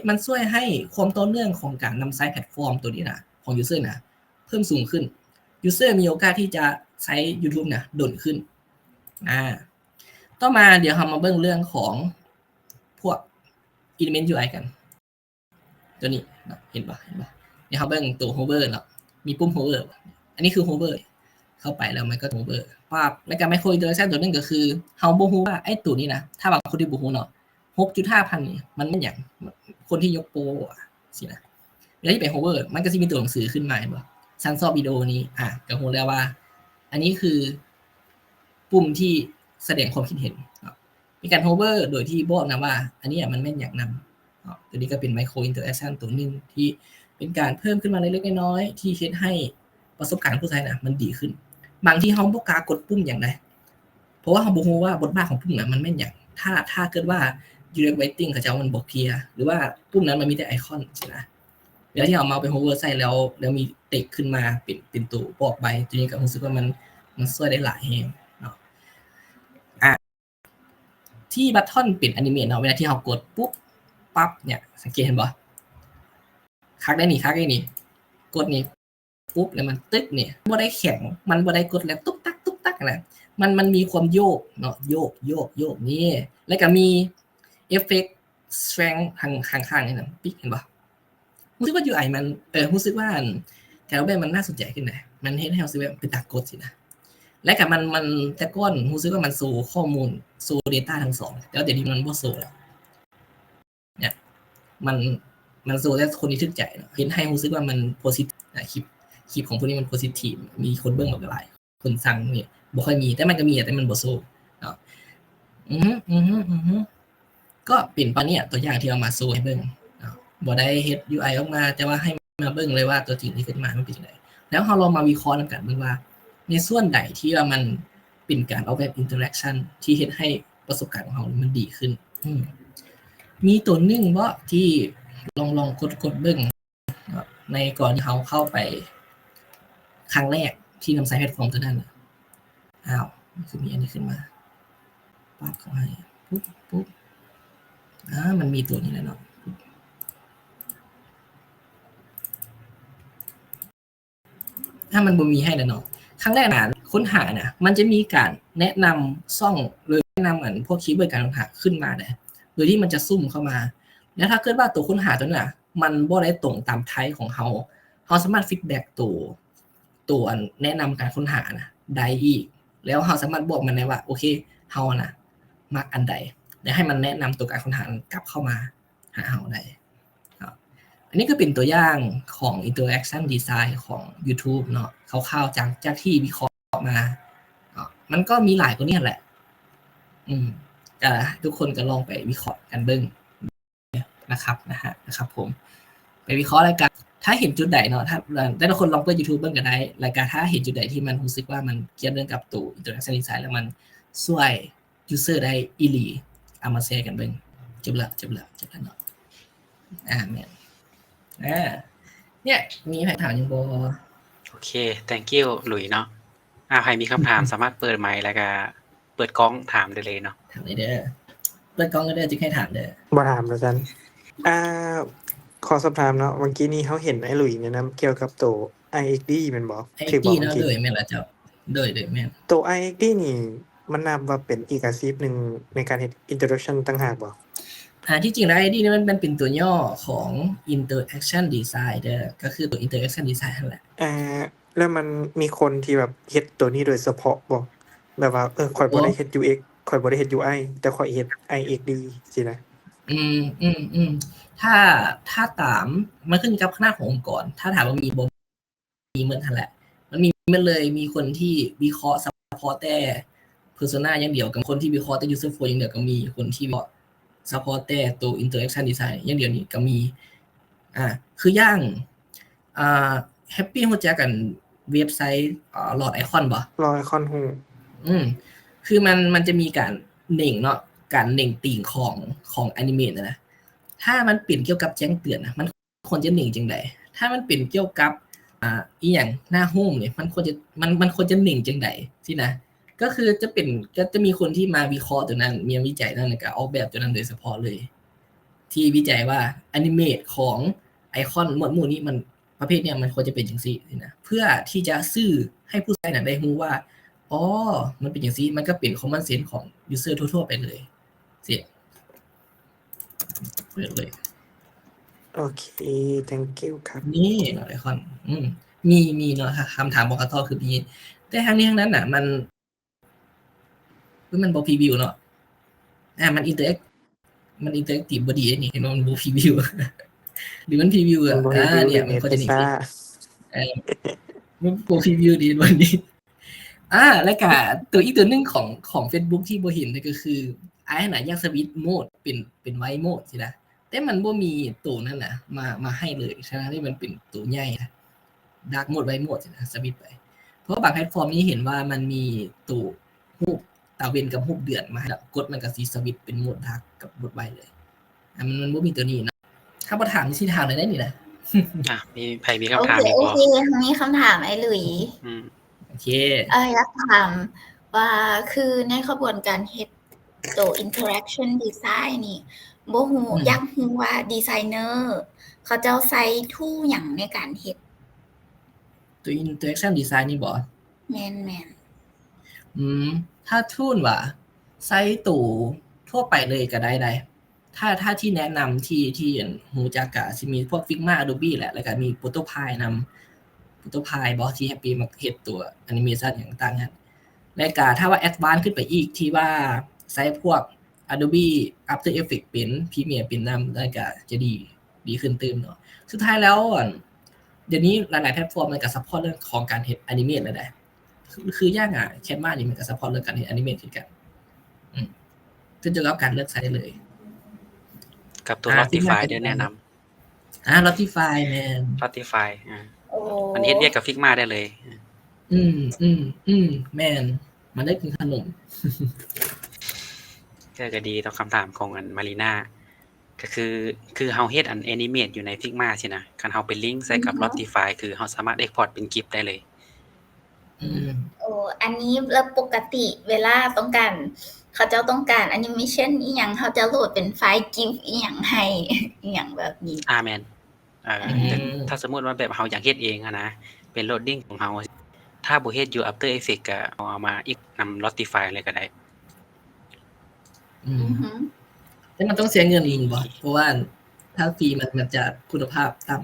มันช่วยให้ความต่อเนื่องของการนำใช้แพลตฟอร์มตัวนี้น่ะของยูเซอร์น่ะเพิ่มสูงขึ้นยูเซอร์มีโอกาสที่จะใช้ YouTube น่ะโดดขึ้นต่อมาเดี๋ยวเรามาเบิ่งเรื่องของพวก Element UI กันตัวนี้เห็นป่ะเดี๋ยวเราเบิ่งตัว hover เนาะมีปุ่ม hover อันนี้คือ hover เข้าไปแล้วมันก็โฮเวอร์ว่าในการไมโครอินเตอร์แอคชั่นตัวนึงก็คือเฮาบ่ฮู้ว่าไอ้ตัวนี้นะถ้าบางคนที่บ่ฮู้เนาะ 6.5 พันนี่มันเป็นหยังคนที่ยกโปรสินะเวลาที่ไปโฮเวอร์มันก็สิมีตัวหนังสือขึ้นมาเห็นบ่ซันซอบวิดีโอนี้ก็ฮู้แล้วว่าอันนี้คือปุ่มที่แสดงความคิดเห็นมีการโฮเวอร์โดยที่บอกนะว่าอันนี้มันแม่นอย่างนำตัวนี้ก็เป็นไมโครอินเตอร์แอคชั่นตัวนึงที่เป็นการเพิ่มขึ้นมาเล็กๆน้อยๆที่เฮ็ดให้ประสบการณ์ผู้ใช้น่ะมันดีขึ้นบางที่เฮาบ่กล้ากดปุ่มอย่างใดเพราะว่าเฮาบ่ฮู้ว่าบทบาทของปุ่มน่ะมันแม่นหยังถ้าเกิดว่า direct writing เขาจะเอามันบ่เคลียร์หรือว่าปุ่มนั้นมันมีแต่ไอคอนใช่มั้ยเวลาที่เอาเมาส์ไป hover ใส่แล้วมีเต็กขึ้นมาเป็นตัวบอกใบตัวนี้ก็รู้สึกว่ามันช่วยได้หลายแฮงเนาะที่บัตทอนเป็นอนิเมตเนาะเวลาที่เฮากดปุ๊บปั๊บเนี่ยสังเกตเห็นบ่คักได้นี่กดนี่ปุ๊บแล้วมันตึ๊กเนี่ยบ่ได้แข็งมันบ่ได้กดแล้วตุ๊กตักนะมันมีความโยกเนาะโยกนี่แล้วก็มีเอฟเฟกต์ strength ข้างๆนี่นะปิ๊กเห็นบ่รู้สึกว่า UI มันรู้สึกว่าแต่ละแบบมันน่าสนใจขึ้นนะมันเฮ็ดให้เรารู้สึกว่าเป็นตากดสินะและก็มันแต่ก่อนรู้สึกว่ามันสู่ข้อมูลสู่ data ทั้งสองแล้วเดี๋ยวนี้มันบ่สู่แล้วเนี่ยมันสู่แต่คนที่ทึกใจเนาะเห็นให้รู้สึกว่ามัน positive คลิปของพวกนี้มัน positive มีคนเบิ่งหลายคนสั่งนี่บ่ค่อยมีแต่มันก็มีแต่มันบ่สู่เนาะก็เป็นปานนี้ตัวอย่างที่เอามาสู่ให้เบิ่งเนาะบ่ได้เฮ็ด UI ออกมาแต่ว่าให้มาเบิ่งเลยว่าตัวจริงที่ขึ้นมามันเป็นจังได๋แล้วเราลองมาวิเคราะห์นำกันเบิ่งว่าในส่วนใดที่ว่ามันเป็นการออกแบบ interaction ที่เฮ็ดให้ประสบการณ์ของเรามันดีขึ้นมีตัวนึงบ่ที่ลองกดเบิ่งในก่อนที่เราเข้าไปครั้งแรกที่นำใช้แพลตฟอร์มตัวนั้นคือมีอันนี้ขึ้นมาปั๊บเข้าให้ปุ๊บมันมีตัวนี้แล้วเนาะถ้ามันบ่มีให้แล้วเนาะครั้งแรกน่ะค้นหาน่ะมันจะมีการแนะนำช่องหรือแนะนำอันพวกคีย์เวิร์ดการค้นหาขึ้นมาได้โดยที่มันจะซุ่มเข้ามาแล้วถ้าเกิดว่าตัวค้นหาตัวนั้นน่ะมันบ่ได้ตรงตามไทป์ของเราสามารถฟีดแบ็กตัวแนะนำการค้นหาน่ะได้อีกแล้วเราสามารถบอกมันได้ว่าโอเคเราน่ะมักอันใดแล้วให้มันแนะนำตัวการค้นหากลับเข้ามาหาเราได้อันนี้ก็เป็นตัวอย่างของ interaction design ของ YouTube เนาะคร่าวๆจากที่วิเคราะห์มามันก็มีหลายกว่านี้แหละทุกคนก็ลองไปวิเคราะห์กันเบิ่งนะครับผมไปวิเคราะห์รายการถ้าเห็นจุดใดเนาะถ้าแต่ละคนลองเปิด YouTube เบิ่งก็ได้รายการถ้าเห็นจุดใดที่มันรู้สึกว่ามันเกี่ยวเรื่องกับตัว interaction design แล้วมันช่วย user ได้อีหลีเอามาแชร์กันเบิ่งจบแล้วเนาะแม่นเนี่ยมีใครถามยังบ่โอเค thank you หลุยเนาะใครมีคำถามสามารถเปิดไมค์แล้วก็เปิดกล้องถามได้เลยเนาะถามได้เด้อเปิดกล้องก็ได้จึงให้ถามเด้อบ่ถามแล้วกันขอสอบถามเนาะเมื่อกี้นี้เขาเห็นไอ้หลุยแนะนำเกี่ยวกับตัว IXD แม่นบ่ถือบ่เนาะโดยแม่นล่ะเจ้าโดยแม่นตัว IXD นี่มันนับว่าเป็นอีกอาชีพนึงในการเฮ็ด introduction ต่างหากบ่ที่จริงแล้ว IXD นี่มันเป็นตัวย่อของ interaction design เด้อก็คือตัว interaction design นั่นแหละแล้วมันมีคนที่แบบเฮ็ดตัวนี้โดยเฉพาะบ่แบบว่าข้อยบ่ได้เฮ็ด UX ข้อยบ่ได้เฮ็ด UI แต่ข้อยเฮ็ด IXD สินะถ้าตามมันขึ้นกับขนาดขององค์กรถ้าถามว่ามีบ่มีเหมือนกันแหละมันเลยมีคนที่วิเคราะห์เฉพาะแต่ persona อย่างเดียวกับคนที่วิเคราะห์แต่ user flow อย่างเดียวก็มีคนที่วิเคราะห์เฉพาะแต่ตัว interaction design อย่างเดียวนี่ก็มีคืออย่างHappy ฮู้จักกันเว็บไซต์Lord Icon บ่ Lord Icon ฮู้คือมันจะมีการเน่งเนาะการเน่งติ่งของอนิเมะนะถ้ามันเป็นเกี่ยวกับแจ้งเตือนนะมันควรจะเน่งจังได๋ถ้ามันเป็นเกี่ยวกับอีหยังหน้าโฮมเนี่ยมันควรจะเน่งจังได๋สินะก็คือจะมีคนที่มาวิเคราะห์ตัวนั้นมีวิจัยนั่นก็ออกแบบตัวนั้นโดยเฉพาะเลยที่วิจัยว่าอนิเมะของไอคอนหมวดหมู่นี้มันประเภทเนี่ยมันควรจะเป็นจังซี่นะเพื่อที่จะสื่อให้ผู้ใช้น่ะได้รู้ว่ามันเป็นจังซี่มันก็เป็น common sense ของ user ทั่วๆไปเลยสิเปิดเลยโอเค thank you ครับนี่เนาะไอคอนมีเนาะคำถามบ่กระทอคือมี แต่ทั้งนี้ทั้งนั้นน่ะมันบ่พรีวิวเนาะมันอินเตอร์แอคทีฟบ่ดีนี่เห็นว่ามันบ่พรีวิว หรือมันพรีวิว มัน อ่ะ บ่รีวิวหรื เนี่ย อ มัน เน็ต ก็ ไป จะนี่ ซ่า เออมันบ่พรีวิวดีวันนี้แล้วก็ตัวอีกตัวหนึงของ Facebook ที่บ่เห็นก็คือน่ะอยากสวิตช์โหมดเป็นไวท์โหมดสินะแต่มันบ่มีตัวนั้นน่ะมาให้เลยฉะนั้นที่มันเป็นตัวใหญ่นะดาร์กโหมดไวท์โหมดสินะสวิตช์ไปเพราะว่าบางแพลตฟอร์มนี้เห็นว่ามันมีตัวรูปตาเวนกับรูปเดือนมาให้แล้วกดมันก็สิสวิตช์เป็นโหมดดาร์กกับโหมดไวท์เลยมันบ่มีตัวนี้เนาะถ้าบ่ถามสิถามเลยได้นี่นะ มีใครมี โอ คำถาม เค อีก โอ บ่ เคมีคำถามไอ้หลุย โอเค อยากถามว่าคือในขบวนการเฮ็ดตัว interaction design นี่บ่ฮู้อยากฮู้ว่าดีไซเนอร์เขาเจ้าใช้ทูลหยังในการเฮ็ด ตัว interaction design นี่บ่ แม่น ถ้าทูนว่าไซต์ตู่ทั่วไปเลยก็ได้ถ้าที่แนะนำที่หูจักกะสิมีพวก Figma Adobe แหละแล้วก็มี Photopie นำ Photopie บ่ที่แฮปปี้มาเฮ็ดตัวแอนิเมชันอย่างต่างๆแล้วก็ถ้าว่า Advanced ขึ้นไปอีกที่ว่าใช้พวก Adobe After Effects เป็น Premiere เป็นนำแล้วก็จะดีขึ้นเติมเนาะสุดท้ายแล้วเดี๋ยวนี้หลายๆแพลตฟอร์มมันก็ซัพพอร์ตเรื่องของการเฮ็ดแอนิเมชันแล้วได้คือย่างCanva นี่มันก็ซัพพอร์ตเรื่องการเฮ็ดแอนิเมชันคือกันขึ้นอยู่กับการเลือกใช้ได้เลย กับตัว Lottify เดี๋ยวแนะนำ Lottify แม่น Lottify ๆโอ้ มันเฮ็ดเวียกกับ Figma ได้เลย แม่นมันได้กินขนม ก็ดีต่อคำถามของมารีน่าก็คือเฮาเฮ็ดแอนิเมตอยู่ใน Figma สินะคันเฮาไปลิงก์ใส่กับ Lottify คือเฮาสามารถ export เป็น GIF ได้เลย โอ้อันนี้แล้วปกติเวลาต้องการเขาเจ้าต้องการแอนิเมชันอีหยังเขาจะโหลดเป็นไฟล์ GIF อีหยังให้อีหยังแบบนี้ แม่นแต่ถ้าสมมุติว่าแบบเฮาอยากเฮ็ดเองนะเป็นโหลดดิ้งของเฮาถ้าบ่เฮ็ดอยู่ After Effects ก็เอามาอีกนำ Lottify เลยก็ได้ แต่มันต้องเสียเงินอีกบ่เพราะว่าถ้าฟรีมันจะคุณภาพต่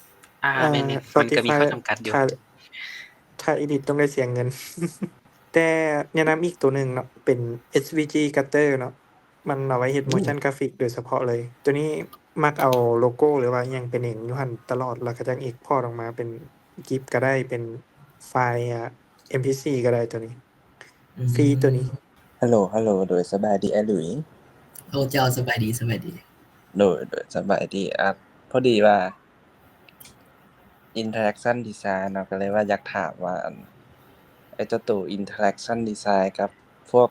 ำแม่นมันก็มีข้อจำกัดอยู่ถ้า edit ต้องได้เสียเงิน แต่แนะนำอีกตัวหนึ่งเนาะเป็น SVG Cutter เนาะมันเอาไว้เฮ็ด motion graphic โดยเฉพาะเลย ตัวนี้มักเอาโลโก้หรือว่าอิหยังเป็นเองอยู่หั่นตลอดแล้วก็จังexportออกมาเป็น GIF ก็ได้เป็นไฟล์MP4 ก็ได้ตัวนี้ฟรีตัวนี้ ฮัลโหลโดยสบายดีไอ้หลุยโอ้เจ้าสบายดีโดยสบายดีพอดีว่า interaction design เนาะก็เลยว่าอยากถามว่าไอ้เจ้าตัว interaction design กับพวก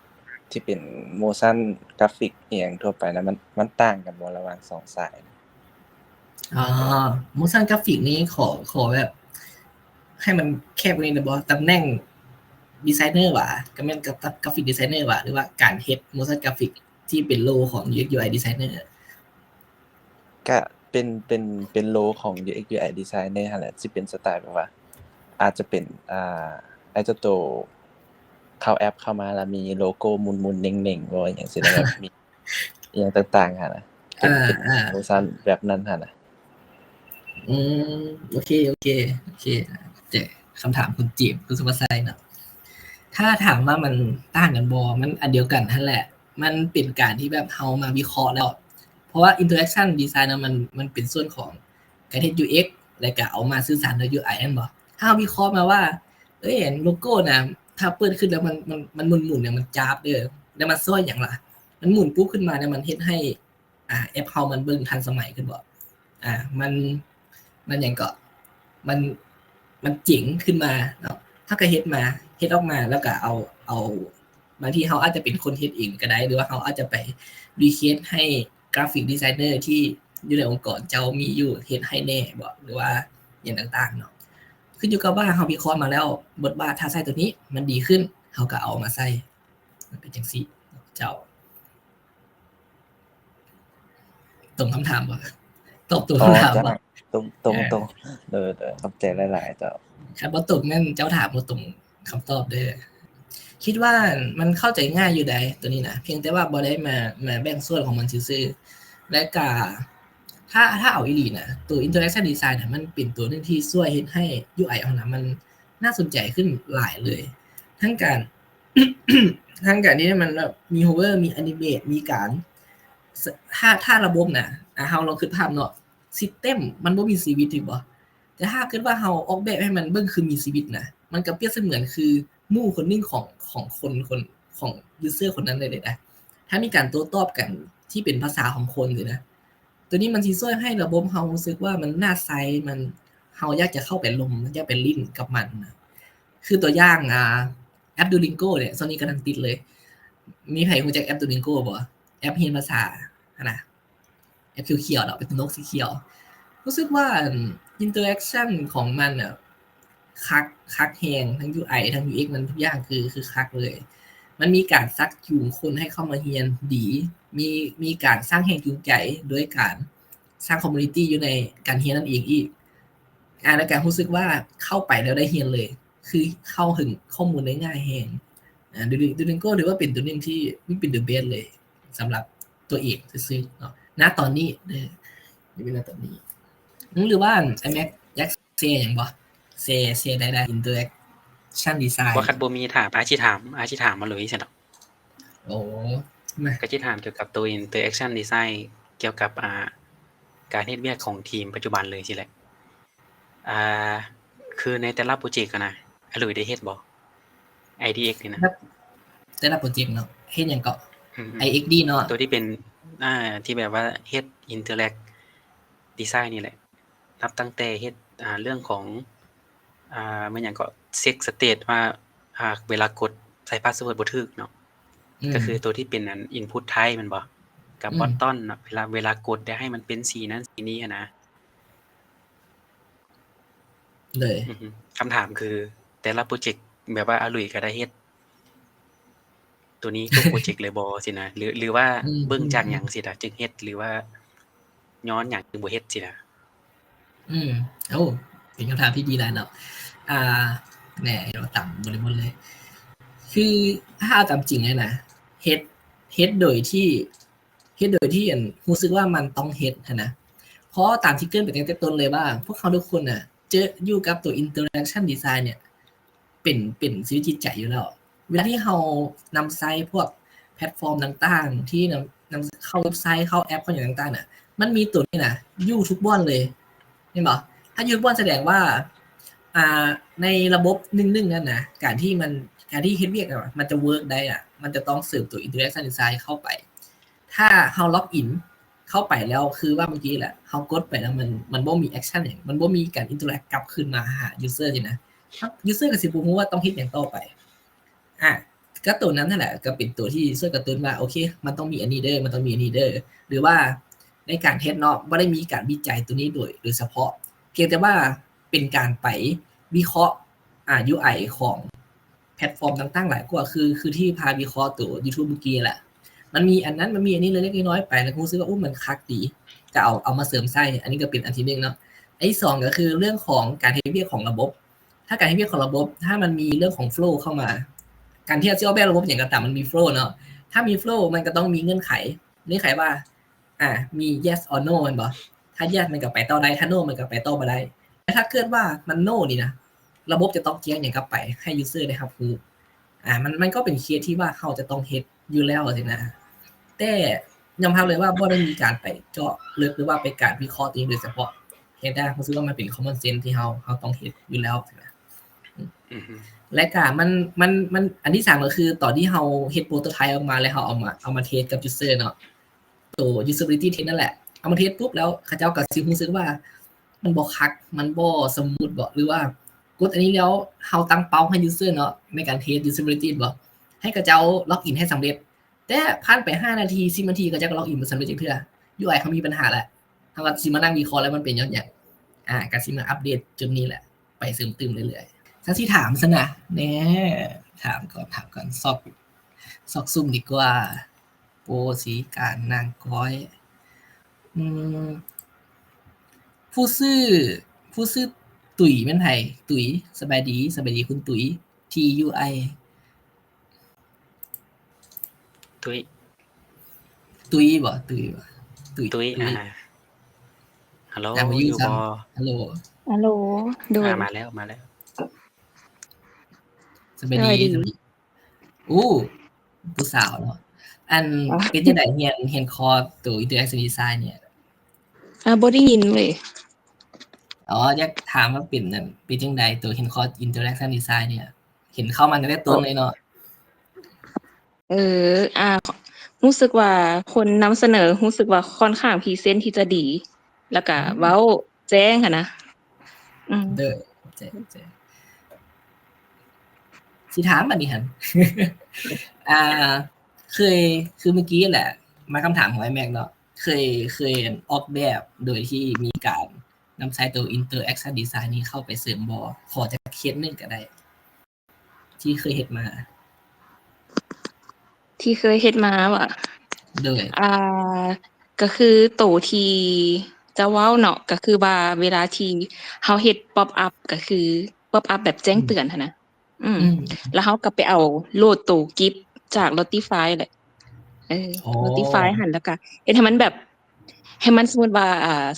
ที่เป็น motion graphic อีหยังทั่วไปนะมันต่างกันบ่ระหว่าง2สายmotion graphic นี้ขอแบบให้มันแคบกว่านี้ได้บ่ตำแหน่งดีไซเนอร์ว่ะก็แม่นกับกราฟิกดีไซเนอร์ว่ะหรือว่าการเฮ็ด motion graphic ที่เป็นโลของ UX UI designer ก็เป็นโลของ UX UI designer หั่นแหละสิเป็นสไตล์แบบว่าอาจจะเป็นไอ้เจ้าตัวเข้าแอปเข้ามาแล้วมีโลโก้มุนๆเน่งๆบ่อย่างจังซี่แบบมีอีหยังต่างๆหั่นน่ะเป็นmotion แบบนั้นหั่นน่ะโอเคเจ้คำถามคุณจีบคุณสุภาชัยเนาะถ้าถามว่ามันต่างกันบ่มันอันเดียวกันนั่นแหละมันเป็นการที่แบบเฮามาวิเคราะห์แล้วเพราะว่า interaction design นะมันเป็นส่วนของการเฮ็ด UX แล้วก็เอามาสื่อสารโดย UI อันบ่ถ้าวิเคราะห์มาว่าโลโก้นะถ้าเปิดขึ้นแล้วมันหมุนๆเนี่ยมันจ๊าบเด้อแล้วมันซ้อยหยังล่ะมันหมุนปุ๊บขึ้นมาเนี่ยมันเฮ็ดให้แอปเฮามันเบิ่งทันสมัยขึ้นบ่มันหยังก็มันเจ๋งขึ้นมาเนาะถ้าก็เฮ็ดออกมาแล้วก็เอาบางทีเฮาอาจจะเป็นคนเฮ็ดเองก็ได้หรือว่าเฮาอาจจะไปรีเควสให้กราฟิกดีไซเนอร์ที่อยู่ในองค์กรเจ้ามีอยู่เฮ็ดให้แน่บ่หรือว่าอย่างต่างๆเนาะขึ้นอยู่กับว่าเฮาวิเคราะห์มาแล้วบทบาทถ้าใส่ตัวนี้มันดีขึ้นเฮาก็เอามาใส่มันเป็นจังซี่เจ้าตรงคำถามบ่ตอบตัวคำถามบ่ตรงขอบใจหลายๆเจ้าครับบ่ตรงนั่นเจ้าถามบ่ตรงคำตอบเด้อคิดว่ามันเข้าใจง่ายอยู่ใดตัวนี้นะเพียงแต่ว่าบ่ได้มาแบ่งส่วนของมันซื่อๆและก็ถ้าเอาอีหลีนะตัว interaction design น่ะมันเป็นตัวนึงที่ช่วยเฮ็ดให้ UI ของน่ะมัน น่าสนใจขึ้นหลายเลย ทั้งการ ทั้งการที่มันแบบมีโฮเวอร์มีแอนิเมตมีการถ้าระบบน่ะเฮาลองคิดภาพเนาะซิสเต็มมันบ่มีชีวิตถูกบ่แต่ถ้าเกิดว่าเฮาออกแบบให้มันเบิ่งคือมีชีวิตนะมันก็เปรียบเสมือนคือหมู่คนนึงของคนของยูสเซอร์คนนั้นเลยนะถ้ามีการโต้ตอบกันที่เป็นภาษาของคนเลยนะตัวนี้มันสิช่วยให้ระบบเฮารู้สึกว่ามันน่าใช้มันเฮาอยากจะเข้าไปลมอยากไปลิ้นกับมันนะคือตัวอย่างแอป Duolingo เนี่ยตอนนี้กำลังติดเลยมีใครรู้จักแอป Duolingo บ่แอปเรียนภาษานะแอปเขียวๆเนาะเป็นนกสีเขียวรู้สึกว่า interaction ของมันน่ะคักแฮงทั้ง UI ทั้ง UX มันทุกอย่างคือคักเลยมันมีการซักจูงคนให้เข้ามาเรียนดีมีการสร้างแรงจูงใจโดยการสร้างคอมมูนิตีอยู่ในการเรียนนั่นเองอีกแล้วการรู้สึกว่าเข้าไปแล้วได้เรียนเลยคือเข้าถึงข้อมูลได้ง่ายแฮงDuolingo ถือว่าเป็นตัวนึงที่มันเป็น the best เลยสำหรับตัวเองซื่อๆเนาะณตอนนี้อยู่ในตอนนี้หรือว่าไอ้แม็กยักเซอย่างบ่เซได้interaction design ว่าคันบ่มีถามอาชีถามมาเลยซั่นดอก โอ้มา ก็สิถามเกี่ยวกับตัว interaction design เกี่ยวกับการเฮ็ดเวียกของทีมปัจจุบันเลยสิแหละคือในแต่ละโปรเจกต์นะอลุยได้เฮ็ดบ่ IDX นี่นะ แต่ละโปรเจกต์เนาะเฮ็ดหยังก็ IXD เนาะ ตัวที่เป็นที่แบบว่าเฮ็ด interact design นี่แหละนับตั้งแต่เฮ็ดเรื่องของมันหยังก็เช็คสเตตว่าเวลากดใส่พาสเวิร์ดบ่ถูกเนาะก็คือตัวที่เป็นinput type มันบ่กับ button เนาะเวลากดได้ให้มันเป็นสีนั้นสีนี้นะเลยคำถามคือแต่ละโปรเจกต์แบบว่าอลุยก็ได้เฮ็ดตัวนี้ทุกโปรเจกต์เลยบ่สินะหรือว่าเบิ่งจากหยังสิล่ะจึงเฮ็ดหรือว่าย้อนหยังจึงบ่เฮ็ดสินะโอ้เป็นคำถามที่ดีแล้วเนาะแหน่เราต่ำบริบทเลย คือถ้าเอาตามจริงเลยนะเฮ็ดโดยที่รู้สึกว่ามันต้องเฮ็ดนะเพราะตามที่เกินไปตั้งแต่ต้นเลยว่าพวกเขาทุกคนน่ะเจออยู่กับตัว interaction design เนี่ยเป็นชีวิตจิตใจอยู่แล้วเวลาที่เรานำไซต์พวกแพลตฟอร์มต่างๆที่นำเข้าเว็บไซต์เข้าแอปเข้าอย่างต่างๆน่ะมันมีตัวนี้นะอยู่ทุกบ่อนเลยเห็นบ่ถ้าอยู่บ่อนแสดงว่าในระบบ1นั่นนะการที่เฮ็ดเวียกมันจะเวิร์กได้มันจะต้องเสริมตัว interaction design เข้าไปถ้าเฮาล็อกอินเข้าไปแล้วคือว่าเมื่อกี้แหละเฮากดไปแล้วมันบ่มีแอคชั่นหยังมันบ่มีการอินเตอร์แอคกลับคืนมาหายูสเซอร์นี่นะยูสเซอร์ก็สิบ่ฮู้ว่าต้องเฮ็ดหยังต่อไปก็ตัวนั้นนั่นแหละก็เป็นตัวที่ช่วยกระตุ้นว่าโอเคมันต้องมีอันนี้เด้อมันต้องมีอันนี้เด้อหรือว่าในการเทสเนาะบ่ได้มีการวิจัยตัวนี้โดยเฉพาะเพียงแต่ว่าเป็นการไปวิเคราะห์UI ของแพลตฟอร์มต่างๆหลายกว่าคือที่พาวิเคราะห์ตัว YouTube เมื่อกี้แหละมันมีอันนั้นมันมีอันนี้เล็กๆน้อยๆไปแล้วกูรู้สึกว่ามันคักดีจะเอามาเสริมไส้อันนี้ก็เป็นอันที่1เนาะไอ้2ก็คือเรื่องของการเฮ็ดเวียกของระบบถ้าการเฮ็ดเวียกของระบบถ้ามันมีเรื่องของ flow เข้ามาการที่จะออกแบบระบบอย่างก็ตามมันมี flow เนาะถ้ามี flow มันก็ต้องมีเงื่อนไขว่ามี yes or no มันบ่ถ้า yes มันก็ไปต่อได้ถ้า no มันก็ไปต่อบ่ได้แต่ถ้าเกิดว่ามัน no นี่นะระบบจะต้องเกียงอย่างกลับไปให้ user ได้รับรู้มันก็เป็นเคสที่ว่าเขาจะต้องเฮ็ดอยู่แล้วสินะแต่ยอมรับเลยว่าบ่ได้มีการไปเจาะลึกหรือว่าไปการวิเคราะห์ตัวนี้โดยเฉพาะเฮ็ดได้รู้สึกว่ามันเป็น common sense ที่เราต้องเฮ็ดอยู่แล้วนะและก็มันอันที่3ก็คือตอนที่เราเฮ็ดโปรโตไทป์ออกมาแล้วเราเอามาเทสกับ user เนาะตัว usability test นั่นแหละเอามาเทสปุ๊บแล้วเขาเจ้าก็สิรู้สึกว่ามันบ่คักมันบ่สมูทบ่หรือว่ากดอันนี้แล้วเราตั้งเป้าให้ user เนาะในการเทส usability บ่ให้เขาเจ้าล็อกอินให้สำเร็จแต่ผ่านไป5นาที10นาทีก็จะล็อกอินบ่สำเร็จจักเทื่อ UI เขามีปัญหาแล้วเฮาก็สิมานั่งวิเคราะห์แล้วมันเป็นย้อนหยังก็สิมาอัปเดตจุดนี้แหละไปเสริมเติมเรื่อยๆถ้าสิถามซะนะแหน่ถามก่อนซอกซุ่มดีกว่าโปรสีการนางก้อยผู้ซื้อตุ๋ยแม่นไผตุ๋ยสบายดีคุณตุ๋ย TUI ตุ๋ยบ่ตุ๋ยฮัลโหล อยู่บ่ฮัลโหลฮัลโหลโดยมาแล้ว สบายดีสบายดีอู้ผู้สาวเนาะอัน อ๋อ เป็นจังได๋เรียนคอร์สตัว Interaction Design เนี่ย บ่ได้ยินเว้ย อ๋ออยากถามว่าเป็นนั่นเป็นจังไดตัวเรียนคอร์ส Interaction Design เนี่ย เห็นเข้ามาตั้งแต่ต้นเลยเนาะ รู้สึกว่าคนนำเสนอรู้สึกว่าค่อนข้างพรีเซนต์ที่จะดี แล้วก็เว้าแจ้งหั้นนะอืม เด้อเจ๊สิถามบัดนี้หั่น เคยคือเมื่อกี้แหละ มาคำถามของไอ้แม็กเนาะเคยออกแบบโดยที่มีการนำใช้ตัว Interaction Design นี้เข้าไปเสริมบ่ขอจากเคสหนึงก็ได้ ที่เคยเฮ็ดมา ที่เคยเฮ็ดมาว่ะ โดย ก็คือโตที่จะเว้าเนาะก็คือว่าเวลาที่เฮาเฮ็ด pop up ก็คือ pop up แบบแจ้งเตือนหั้นนะแล้วเฮาก็ไปเอาโหลดตัวกิฟจาก Notify แหละNotify หันแล้วก็เฮ็ดให้มันแบบให้มันสมมุติว่า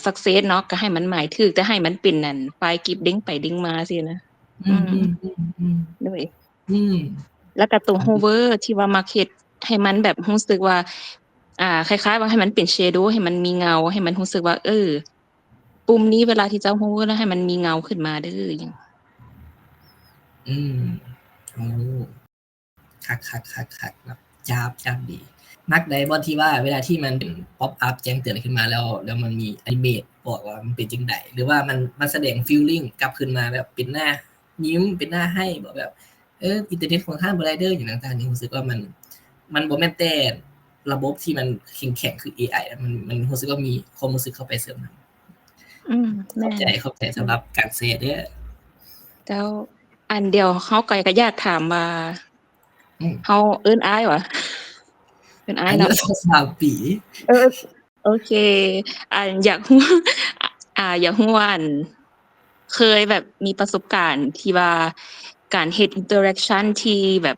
success เนาะก็ให้มันหมายถึกแต่ให้มันเป็นนั่นไฟล์กิฟเด้งไปเด้งมาซี้นะด้วย แล้วก็ตัว hover ที่ว่ามักเฮ็ดให้มันแบบรู้สึกว่าคล้ายๆว่าให้มันเป็น shadow ให้มันมีเงาให้มันรู้สึกว่าปุ่มนี้เวลาที่เจ้า hover แล้วให้มันมีเงาขึ้นมาเด้อหยังโอ้คักๆๆๆแบบจับดี มักได้บ่ที่ว่าเวลาที่มันเป็น pop up แจ้งเตือนขึ้นมาแล้วมันมี animate บอกว่ามันเป็นจังได๋หรือว่ามันแสดง feeling กลับขึ้นมาแบบเป็นหน้ายิ้มเป็นหน้าให้แบบอินเทอร์เน็ตของท่านบ่ได้เด้ออย่างต่างๆนี่รู้สึกว่ามันบ่แม่นแต่ระบบที่มันแข็งๆคือ AI มันรู้สึกว่ามีความรู้สึกเข้าไปเสริมนำเข้าใจสำหรับการเซตเด้อเจ้าอันเดียวเฮาก็อยากถามว่าเฮาเอิ้นอ้ายวะเอิ้นอ้ายเนาะ 2-3 ปีโอเคอยากรู้ อยากรู้ว่าเคยแบบมีประสบการณ์ที่ว่าการเฮ็ด interaction ที่แบบ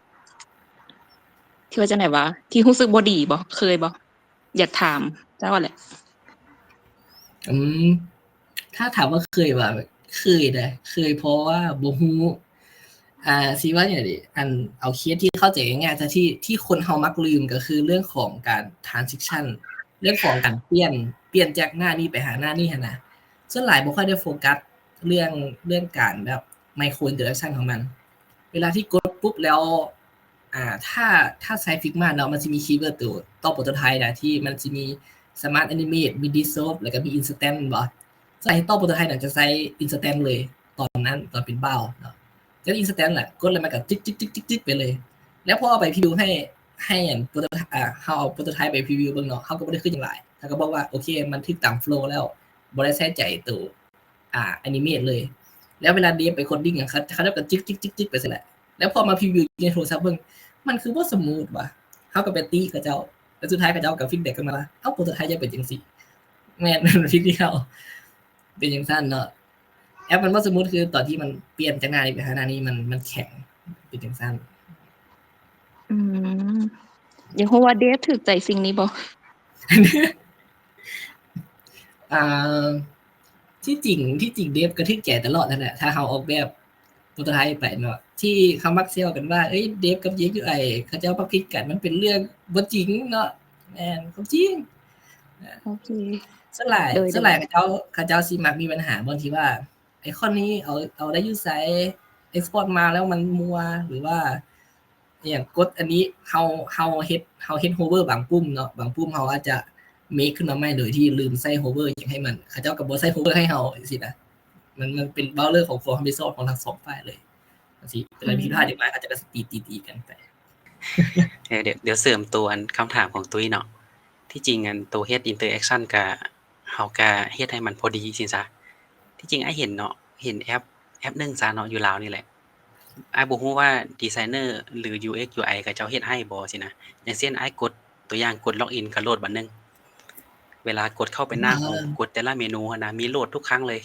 ที่ว่าจังได๋วะที่รู้สึกบ่ดีบ่เคยบ่อยากถามเจ้าแหละถ้าถามว่าเคยบ่เคยนะเคยเพราะว่าบ่ฮู้สิว่าจังได๋ดีอันเอาเคสที่เข้าใจง่ายๆซะที่คนเฮามักลืมก็คือเรื่องของการ transition เรื่องของการเปลี่ยนจากหน้านี้ไปหาหน้านี้หั่นน่ะส่วนหลายบ่ค่อยได้โฟกัสเรื่องการแบบ micro interaction ของมันเวลาที่กดปุ๊บแล้วถ้าใช้ Figma เนาะมันสิมีคีย์เวิร์ดตัวต่อ prototype นะที่มันสิมี Smart Animate มี Dissolve แล้วก็มี Instant บ่ใช้ต่อ prototype น่ะจะใช้ Instant เลยตอนนั้นตอนเป็นเบ้าเนาะก็ Instant แหละกดแล้วมันก็จิ๊กๆๆๆไปเลยแล้วพอเอาไปพรีวิวให้อันเฮาเอา prototype ไปพรีวิวเบิ่งเนาะเฮาก็บ่ได้คือจังหลายเฮาก็บอกว่าโอเคมันถึกตามโฟลว์แล้วบ่ได้ใส่ใจตัวanimate เลยแล้วเวลาเดฟไป coding อ่ะเขาก็จิ๊กๆๆๆไปซั่นแหละแล้วพอมาพรีวิวในโทรศัพท์เบิ่งมันคือบ่สมูทว่ะเฮาก็ไปตีเขาเจ้าแล้วสุดท้ายเขาเจ้าก็ฟีดแบ็กกลับมาว่าเอ้า prototype จะเป็นจังซี่แม่นมันผิดที่เฮาเป็นจังซั่นเนาะแอปมันบ่สมูทคือตอนที่มันเปลี่ยนจากหน้านี้ไปหาหน้านี้มันแข็งเป็นจังซั่นอยากรู้ว่าเดฟถูกใจสิ่งนี้บ่ ที่จริงเดฟก็ถึกใจตลอดนั่นแหละถ้าเฮาออกแบบโปรโตไทป์ไปเนาะที่เขามักเซลกันว่าเดฟกับ UX UI เขาเจ้ามาผิดกันมันเป็นเรื่องบ่จริงเนาะแม่นบ่จริงโอเคส่วนหลายเขาเจ้าสิมักมีปัญหาบางทีว่าไอคอนนี้เอาได้อยู่ไส export มาแล้วมันมัวหรือว่าอย่างกดอันนี้เฮาเฮ็ด hover บางปุ่มเนาะบางปุ่มเฮาอาจจะmake ขึ้นมาใหม่โดยที่ลืมใส่ hover อย่างให้มันเขาเจ้าก็บ่ใส่ hover ให้เฮาจังซี่นะมันเป็นเบราว์เลอร์ของ for Microsoft ของทั้ง2ฝ่ายเลยจังซี่เป็นอะไรผิดพลาดอย่างไรอาจจะก็ตีกันไปเดี๋ยวเสริมตัวคำถามของตุ้ยเนาะที่จริงอันตัวเฮ็ด interaction ก็เฮาก็เฮ็ดให้มันพอดีสิซะที่จริงเห็นเนาะเห็นแอปนึงซะเนาะอยู่ลาวนี่แหละบ่ฮู้ว่าดีไซเนอร์หรือ UX UI เขาเจ้าเฮ็ดให้บ่สินะอย่างเช่นกดตัวอย่างกดล็อกอินก็โหลดบัดนึงเวลากดเข้าไปหน้าโฮมกดแต่ละเมนูนะมีโหลดทุกครั้งเลย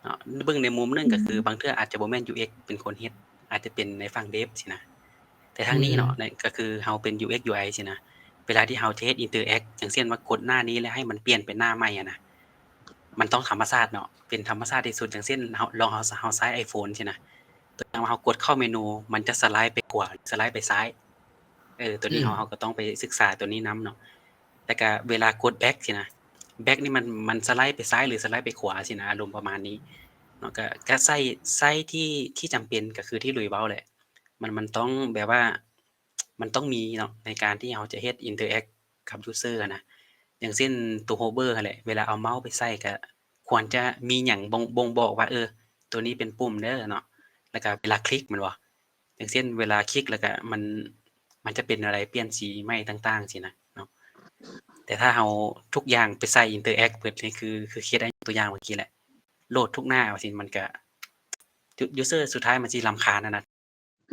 เนาะเบิ่งในมุมนึงก็คือบางเทื่ออาจจะบ่แม่น UX เป็นคนเฮ็ดอาจจะเป็นในฝั่ง Dev สินะแต่ทางนี้เนาะก็คือเฮาเป็น UX UI สินะเวลาที่เฮาจะเฮ็ด interact อย่างเช่นว่ากดหน้านี้แล้วให้มันเปลี่ยนเป็นหน้าใหม่อะนะมันต้องธรรมชาติเนาะเป็นธรรมชาติที่สุดอย่างเช่นเฮาใช้ iPhone สินะ ตัวอย่างว่าเฮากดเข้าเมนูมันจะสไลด์ไปขวาสไลด์ไปซ้ายตัวนี้เฮาก็ต้องไปศึกษาตัวนี้นำเนาะแต่ก็เวลากดแบ็กสินะแบ็กนี่มันสไลด์ไปซ้ายหรือสไลด์ไปขวาสินะอารมณ์ประมาณนี้เนาะก็ใส่ที่จำเป็นก็คือที่หลุยส์เว้าแหละมันต้องแบบว่ามันต้องมีเนาะในการที่เราจะเฮ็ด interact กับยูสเซอร์นะอย่างเช่นตัว hover นั่นแหละเวลาเอาเมาส์ไปใส่ก็ควรจะมีหยังบ่งบอกว่าตัวนี้เป็นปุ่มเด้อเนาะแล้วก็เวลาคลิกมันบ่อย่างเช่นเวลาคลิกแล้วก็มันจะเป็นอะไรเปลี่ยนสีใหม่ต่างๆสินะเนาะแต่ถ้าเราทุกอย่างไปใส่ interact เปิดนี่คือคิดได้ตัวอย่างเมื่อกี้แหละโหลดทุกหน้าว่าสิมันก็ยูสเซอร์สุดท้ายมันสิรำคาญนะ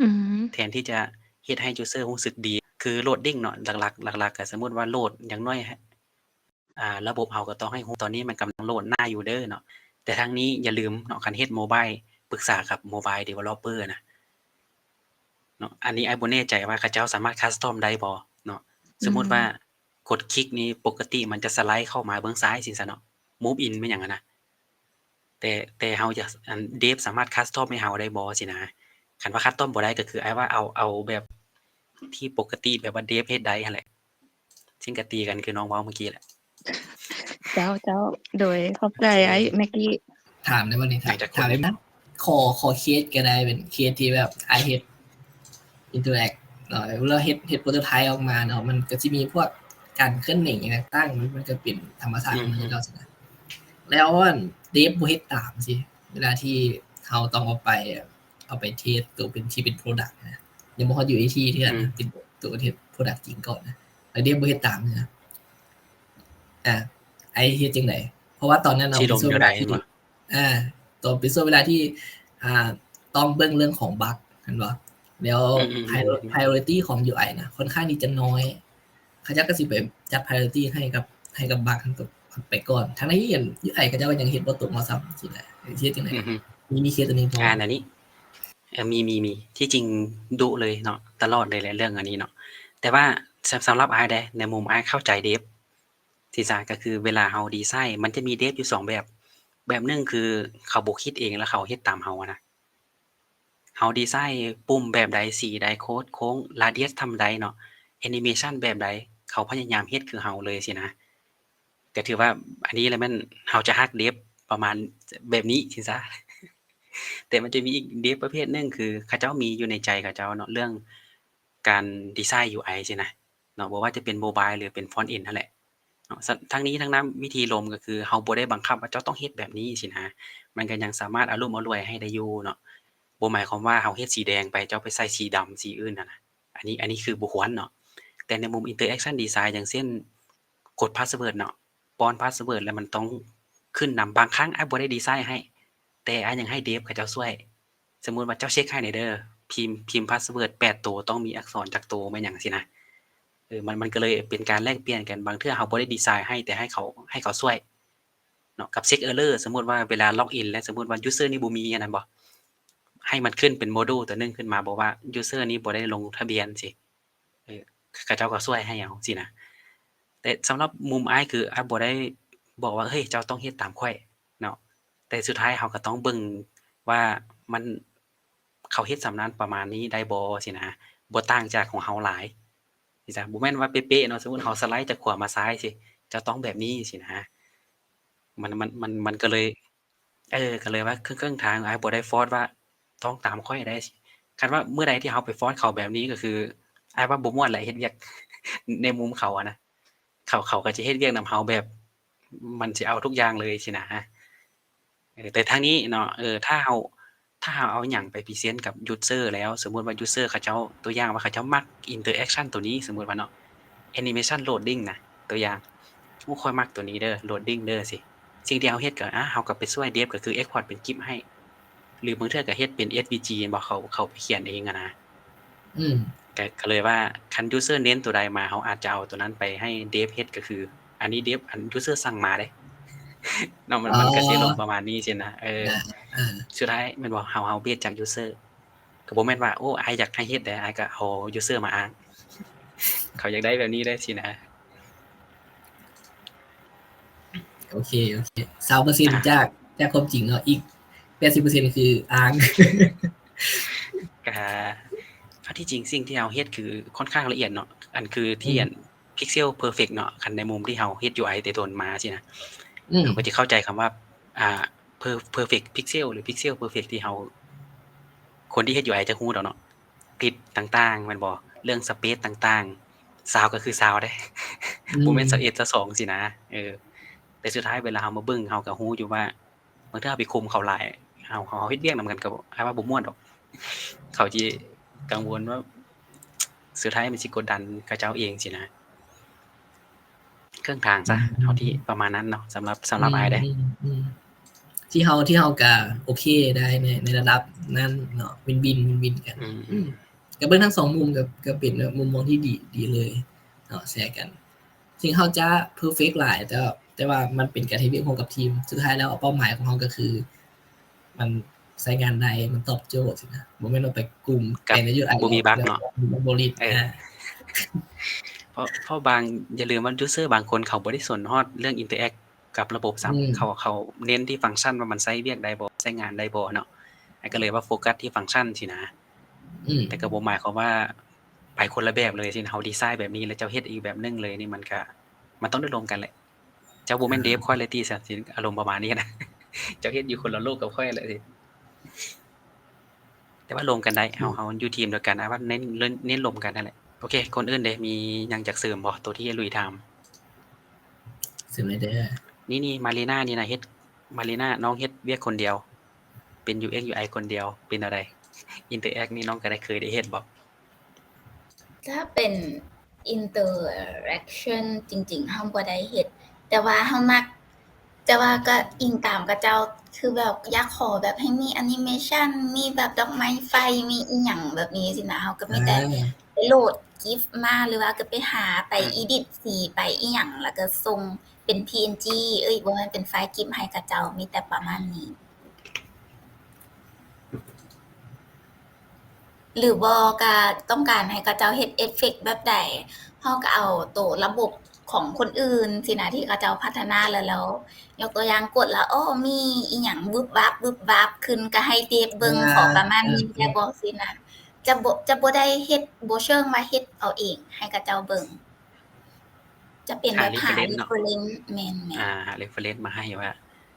อืม แทนที่จะเฮ็ดให้ยูสเซอร์รู้สึกดีคือโหลดดิ้งเนาะหลักๆก็สมมุติว่าโหลดอย่างน้อยระบบเราก็ต้องให้รู้ตอนนี้มันกำลังโหลดหน้าอยู่เด้อเนาะแต่ทั้งนี้อย่าลืมเนาะคันเฮ็ดโมบายปรึกษากับ Mobile Developer นะเนาะอันนี้ไอ้บ่แน่ใจว่าเขาเจ้าสามารถคัสตอมได้บ่เนาะสมมุติว่ากดคลิกนี้ปกติมันจะสไลด์เข้ามาเบื้องซ้ายสิซะเนาะ Move in เป็นหยังอะนะแต่เฮาจะเดฟสามารถคัสตอมให้เฮาได้บ่สินะคันว่าคัสตอมบ่ได้ก็คือไอ้ว่าเอาแบบที่ปกติแบบว่าเดฟเฮ็ดได้หั่นแหละซึ่งก็ตีกันคือน้องเว้าเมื่อกี้แหละ เจ้าโดยขอบใจไอ้แม็กกี้ ถามได้บ่นี่ อยากจะ ถามได้มั้ยขอเคสก็ได้เป็นเคสที่แบบไอเฮ็ดอินเตอร์แอคเนาะแล้วเฮ็ดโปรโตไทป์ออกมาเนาะมันก็สิมีพวกการเคลื่อนไหวอย่างต่างๆมันก็เป็นธรรมชาติของมันอยู่แล้วสินะแล้วเดฟบ่เฮ็ดตามสิเวลาที่เฮาต้องเอาไปเทสตัวเป็นที่เป็น product นะยังบ่ฮอดอยู่ที่เทื่อนะเป็นตัวเทส product จริงก่อนนะแล้วเดฟบ่เฮ็ดตามนะไอเฮ็ดจังได๋เพราะว่าตอนนั้นเรา ที่ลมอยู่ใดบ่ ตัวเป็นช่วงเวลาที่ต้องเบิ่งเรื่องของบั๊กเห็นบ่แล้ว priority ของ UI นะค่อนข้างที่จะน้อยเขาเจ้าก็สิไปจัด priority ให้กับบั๊กไปก่อนทั้งที่ UI เขาเจ้าก็ยังเฮ็ดบ่ตรงมาซ้ำสิแหละเฮ็ดจังได๋มีเคสตัวนึงบ่ อันนี้มีที่จริงดุเลยเนาะตลอดเลยแหละเรื่องอันนี้เนาะแต่ว่าสำหรับอ้ายได้ในมุมอ้ายเข้าใจเดฟที่ซะก็คือเวลาเฮาดีไซน์มันจะมีเดฟอยู่2แบบนึงคือเขาบ่คิดเองแล้วเขาเฮ็ดตามเฮานะเฮาดีไซน์ปุ่มแบบใดสีใดโค้ดโค้ง radius ทำใดเนาะแอนิเมชันแบบใดเขาพยายามเฮ็ดคือเฮาเลยสินะก็ถือว่าอันนี้แหละมันเฮาจะฮักเดฟประมาณแบบนี้สิซะ แต่มันจะมีอีกเดฟประเภทนึงคือเขาเจ้ามีอยู่ในใจเขาเจ้าเนาะเรื่องการดีไซน์ UI สินะเนาะบ่ว่าจะเป็นโมบายหรือเป็นฟอนต์เอนด์นั่นแหละเนาะทั้งนี้ทั้งนั้นวิธีลมก็คือเฮาบ่ได้บังคับว่าเจ้าต้องเฮ็ดแบบนี้สินะมันก็ยังสามารถอารมณ์อร่วยให้ได้อยู่เนาะบ่หมายความว่าเฮาเฮ็ดสีแดงไปเจ้าไปใส่สีดำสีอื่นน่ะนะอันนี้คือบ่ควรเนาะแต่ในมุม interaction design อย่างเช่นกดพาสเวิร์ดเนาะป้อนพาสเวิร์ดแล้วมันต้องขึ้นนำบางครั้งอ้ายบ่ได้ดีไซน์ให้แต่อ้ายยังให้เดฟเขาเจ้าช่วยสมมุติว่าเจ้าเช็คให้หน่อยเด้อพิมพ์พาสเวิร์ด8ตัวต้องมีอักษรจักตัวแม่นหยังสินะมันก็เลยเป็นการแลกเปลี่ยนกันบางเทื่อเฮาบ่ได้ดีไซน์ให้แต่ให้เขาช่วยเนาะกับเช็คเออร์เลอร์สมมุติว่าเวลาล็อกอินแล้วสมมุติว่ายูสเซอร์นี่บ่มีอันนั้นบ่ให้มันขึ้นเป็นโมดูลตัวนึงขึ้นมาบอกว่ายูสเซอร์นี้บ่ได้ลงทะเบียนสิเขาเจ้าก็ช่วยให้เอาสินะแต่สำหรับมุมอ้ายคืออ้ายบ่ได้บอกว่าเฮ้ยเจ้าต้องเฮ็ดตามข้อยเนาะแต่สุดท้ายเฮาก็ต้องเบิ่งว่ามันเขาเฮ็ดสำนั้นประมาณนี้ได้บ่สินะบ่ต่างจากของเฮาหลายสิจ้ะบ่แม่นว่าเป๊ะๆเนาะสมมุติเฮาสไลด์จากขวามาซ้ายสิจะต้องแบบนี้สินะมันก็เลยก็เลยว่าครึ่งทางอ้ายบ่ได้ฟอร์สว่าต้องตามข้อยได้สิคันว่าเมื่อใดที่เฮาไปฟอร์สเขาแบบนี้ก็คืออ้ายว่าบ่ม่วนแหละเฮ็ดเวียก ในมุมเขาอะนะเขาก็จะเฮ็ดเวียกนำเฮาแบบมันสิเอาทุกอย่างเลยสินะแต่ทางนี้เนาะถ้าเฮาเอาหยังไปพรีเซนต์กับยูสเซอร์แล้วสมมุติว่ายูสเซอร์เขาเจ้าตัวอย่างว่าเขาเจ้ามัก interaction ตัวนี้สมมุติว่าเนาะ animation loading นะตัวอย่างค่อยมักตัวนี้เด้อ loading เด้อสิสิ่งที่เฮาเฮ็ดก็เฮาก็ไปช่วยเดฟก็คือ export เป็น GIF ให้หรือบางเทื่อก็เฮ็ดเป็น SVG บ่เขาไปเขียนเองอะนะก็เลยว่าคันยูสเซอร์เน้นตัวใดมาเฮาอาจจะเอาตัวนั้นไปให้เดฟเฮ็ดก็คืออันนี้เดฟอันยูสเซอร์สั่งมาเด้ เนาะมันก็สิลงประมาณนี้สินะสุดท้ายแม่นบ่เฮาเบสจากยูสเซอร์ก็บ่แม่นว่าโอ้อ้ายอยากให้เฮ็ดแต่อ้ายก็เอายูสเซอร์มาอ้าง เขาอยากได้แบบนี้ได้สินะโอเค 20% จากความจริงเนาะอีก 80% คืออ้าง ก็ถ้าที่จริงสิ่งที่เราเฮ็ดคือค่อนข้างละเอียดเนาะอันคือที่อัน Pixel Perfect เนาะคันในมุมที่เราเฮ็ด UI แต่ต้นมาสินะเราก็จะเข้าใจคำว่าperfect pixel หรือ pixel perfect ที่เราคนที่เฮ็ด UI จะฮู้ดอกเนาะกริดต่างๆแม่นบ่เรื่องสเปซต่างๆซาวก็คือซาวเด้บ่แม่น21 22สินะแต่สุดท้ายเวลาเรามาเบิ่งเราก็ฮู้อยู่ว่าบางเทื่อเราไปคุมเขาหลายเขาเฮ็ดเวียกนำกันก็ว่าบ่ม่วนดอกเขาสิกังวลว่าสุดท้ายมันสิกดดันเขาเจ้าเองสินะเครื่องทางซะเท่าที่ประมาณนั้นเนาะสำหรับอ้ายเด้ที่เฮาก็โอเคได้ในระดับนั้นเนาะวินกันก็เบิ่งทั้งสองมุมก็เป็นมุมมองที่ดีเลยเนาะแชร์กันสิ่งเฮาจะเพอร์เฟคหลายแต่ว่ามันเป็นการที่เวียกร่วมกับทีมสุดท้ายแล้วเป้าหมายของเฮาก็คือมันใช้งานได้มันตอบโจทย์สินะบ่แม่นว่าไปกลุ่มแต่ใน UI บ่มีบั๊กเนาะบ่รีเพราะบางอย่าลืมว่ายูเซอร์บางคนเขาบ่ได้สนฮอดเรื่อง interact กับระบบซ้ำเขาเน้นที่ฟังก์ชันว่ามันใช้เวียกได้บ่ใช้งานได้บ่เนาะก็เลยว่าโฟกัสที่ฟังก์ชันสินะแต่ก็บ่หมายความว่าไปคนละแบบเลยสิเฮาดีไซน์แบบนี้แล้วเจ้าเฮ็ดอีกแบบนึงเลยนี่มันต้องได้ลงกันแหละเจ้าบ่แม่น dev quality สิอารมณ์ประมาณนี้นะเจ้าเฮ็ดอยู่คนละโลกกับค่อยแหละสิแต่ว่าลงกันได้เฮาอยู่ทีมเดียวกันว่าเน้นลมกันนั่นแหละโอเคคนอื่นเด้มีหยังจักเสริมบ่ตัวที่ลุยถามเสริมได้เด้อนี่มารีน่านี่นะเฮ็ดมารีน่าน้องเฮ็ดเวียกคนเดียวเป็น UX UI คนเดียวเป็นอะไร Interact นี่น้องก็ได้เคยได้เฮ็ดบ่ถ้าเป็น interaction จริงๆเฮาบ่ได้เฮ็ดแต่ว่าเฮามักแต่ว่าก็อิงตามกับเจ้าคือแบบอยากขอแบบให้มีแอนิเมชันมีแบบดอกไม้ไฟมีอีหยังแบบนี้สินะเฮาก็มีแต่ไปโหลด GIF มาหรือว่าก็ไปหาไป edit สีไปอีหยังแล้วก็ส่งเป็น PNG บ่แม่นเป็นไฟล์ GIF ให้กับเจ้ามีแต่ประมาณนี้หรือบ่ก็ต้องการให้เขาเจ้าเฮ็ดเอฟเฟกต์แบบใดเฮาก็เอาตัวระบบของคนอื่นสินะที่เขาเจ้าพัฒนาแล้วยกตัวอย่างกดแล้วมีอีหยังวึบวับขึ้นก็ให้เดฟเบิ่งขอประมาณนี้แต่บ่สินะจะบ่ได้เฮ็ดบ่เชิงว่าเฮ็ดเอาเองให้เขาเจ้าเบิ่งจะเป็นแบบหา reference แม่นหา reference มาให้ว่า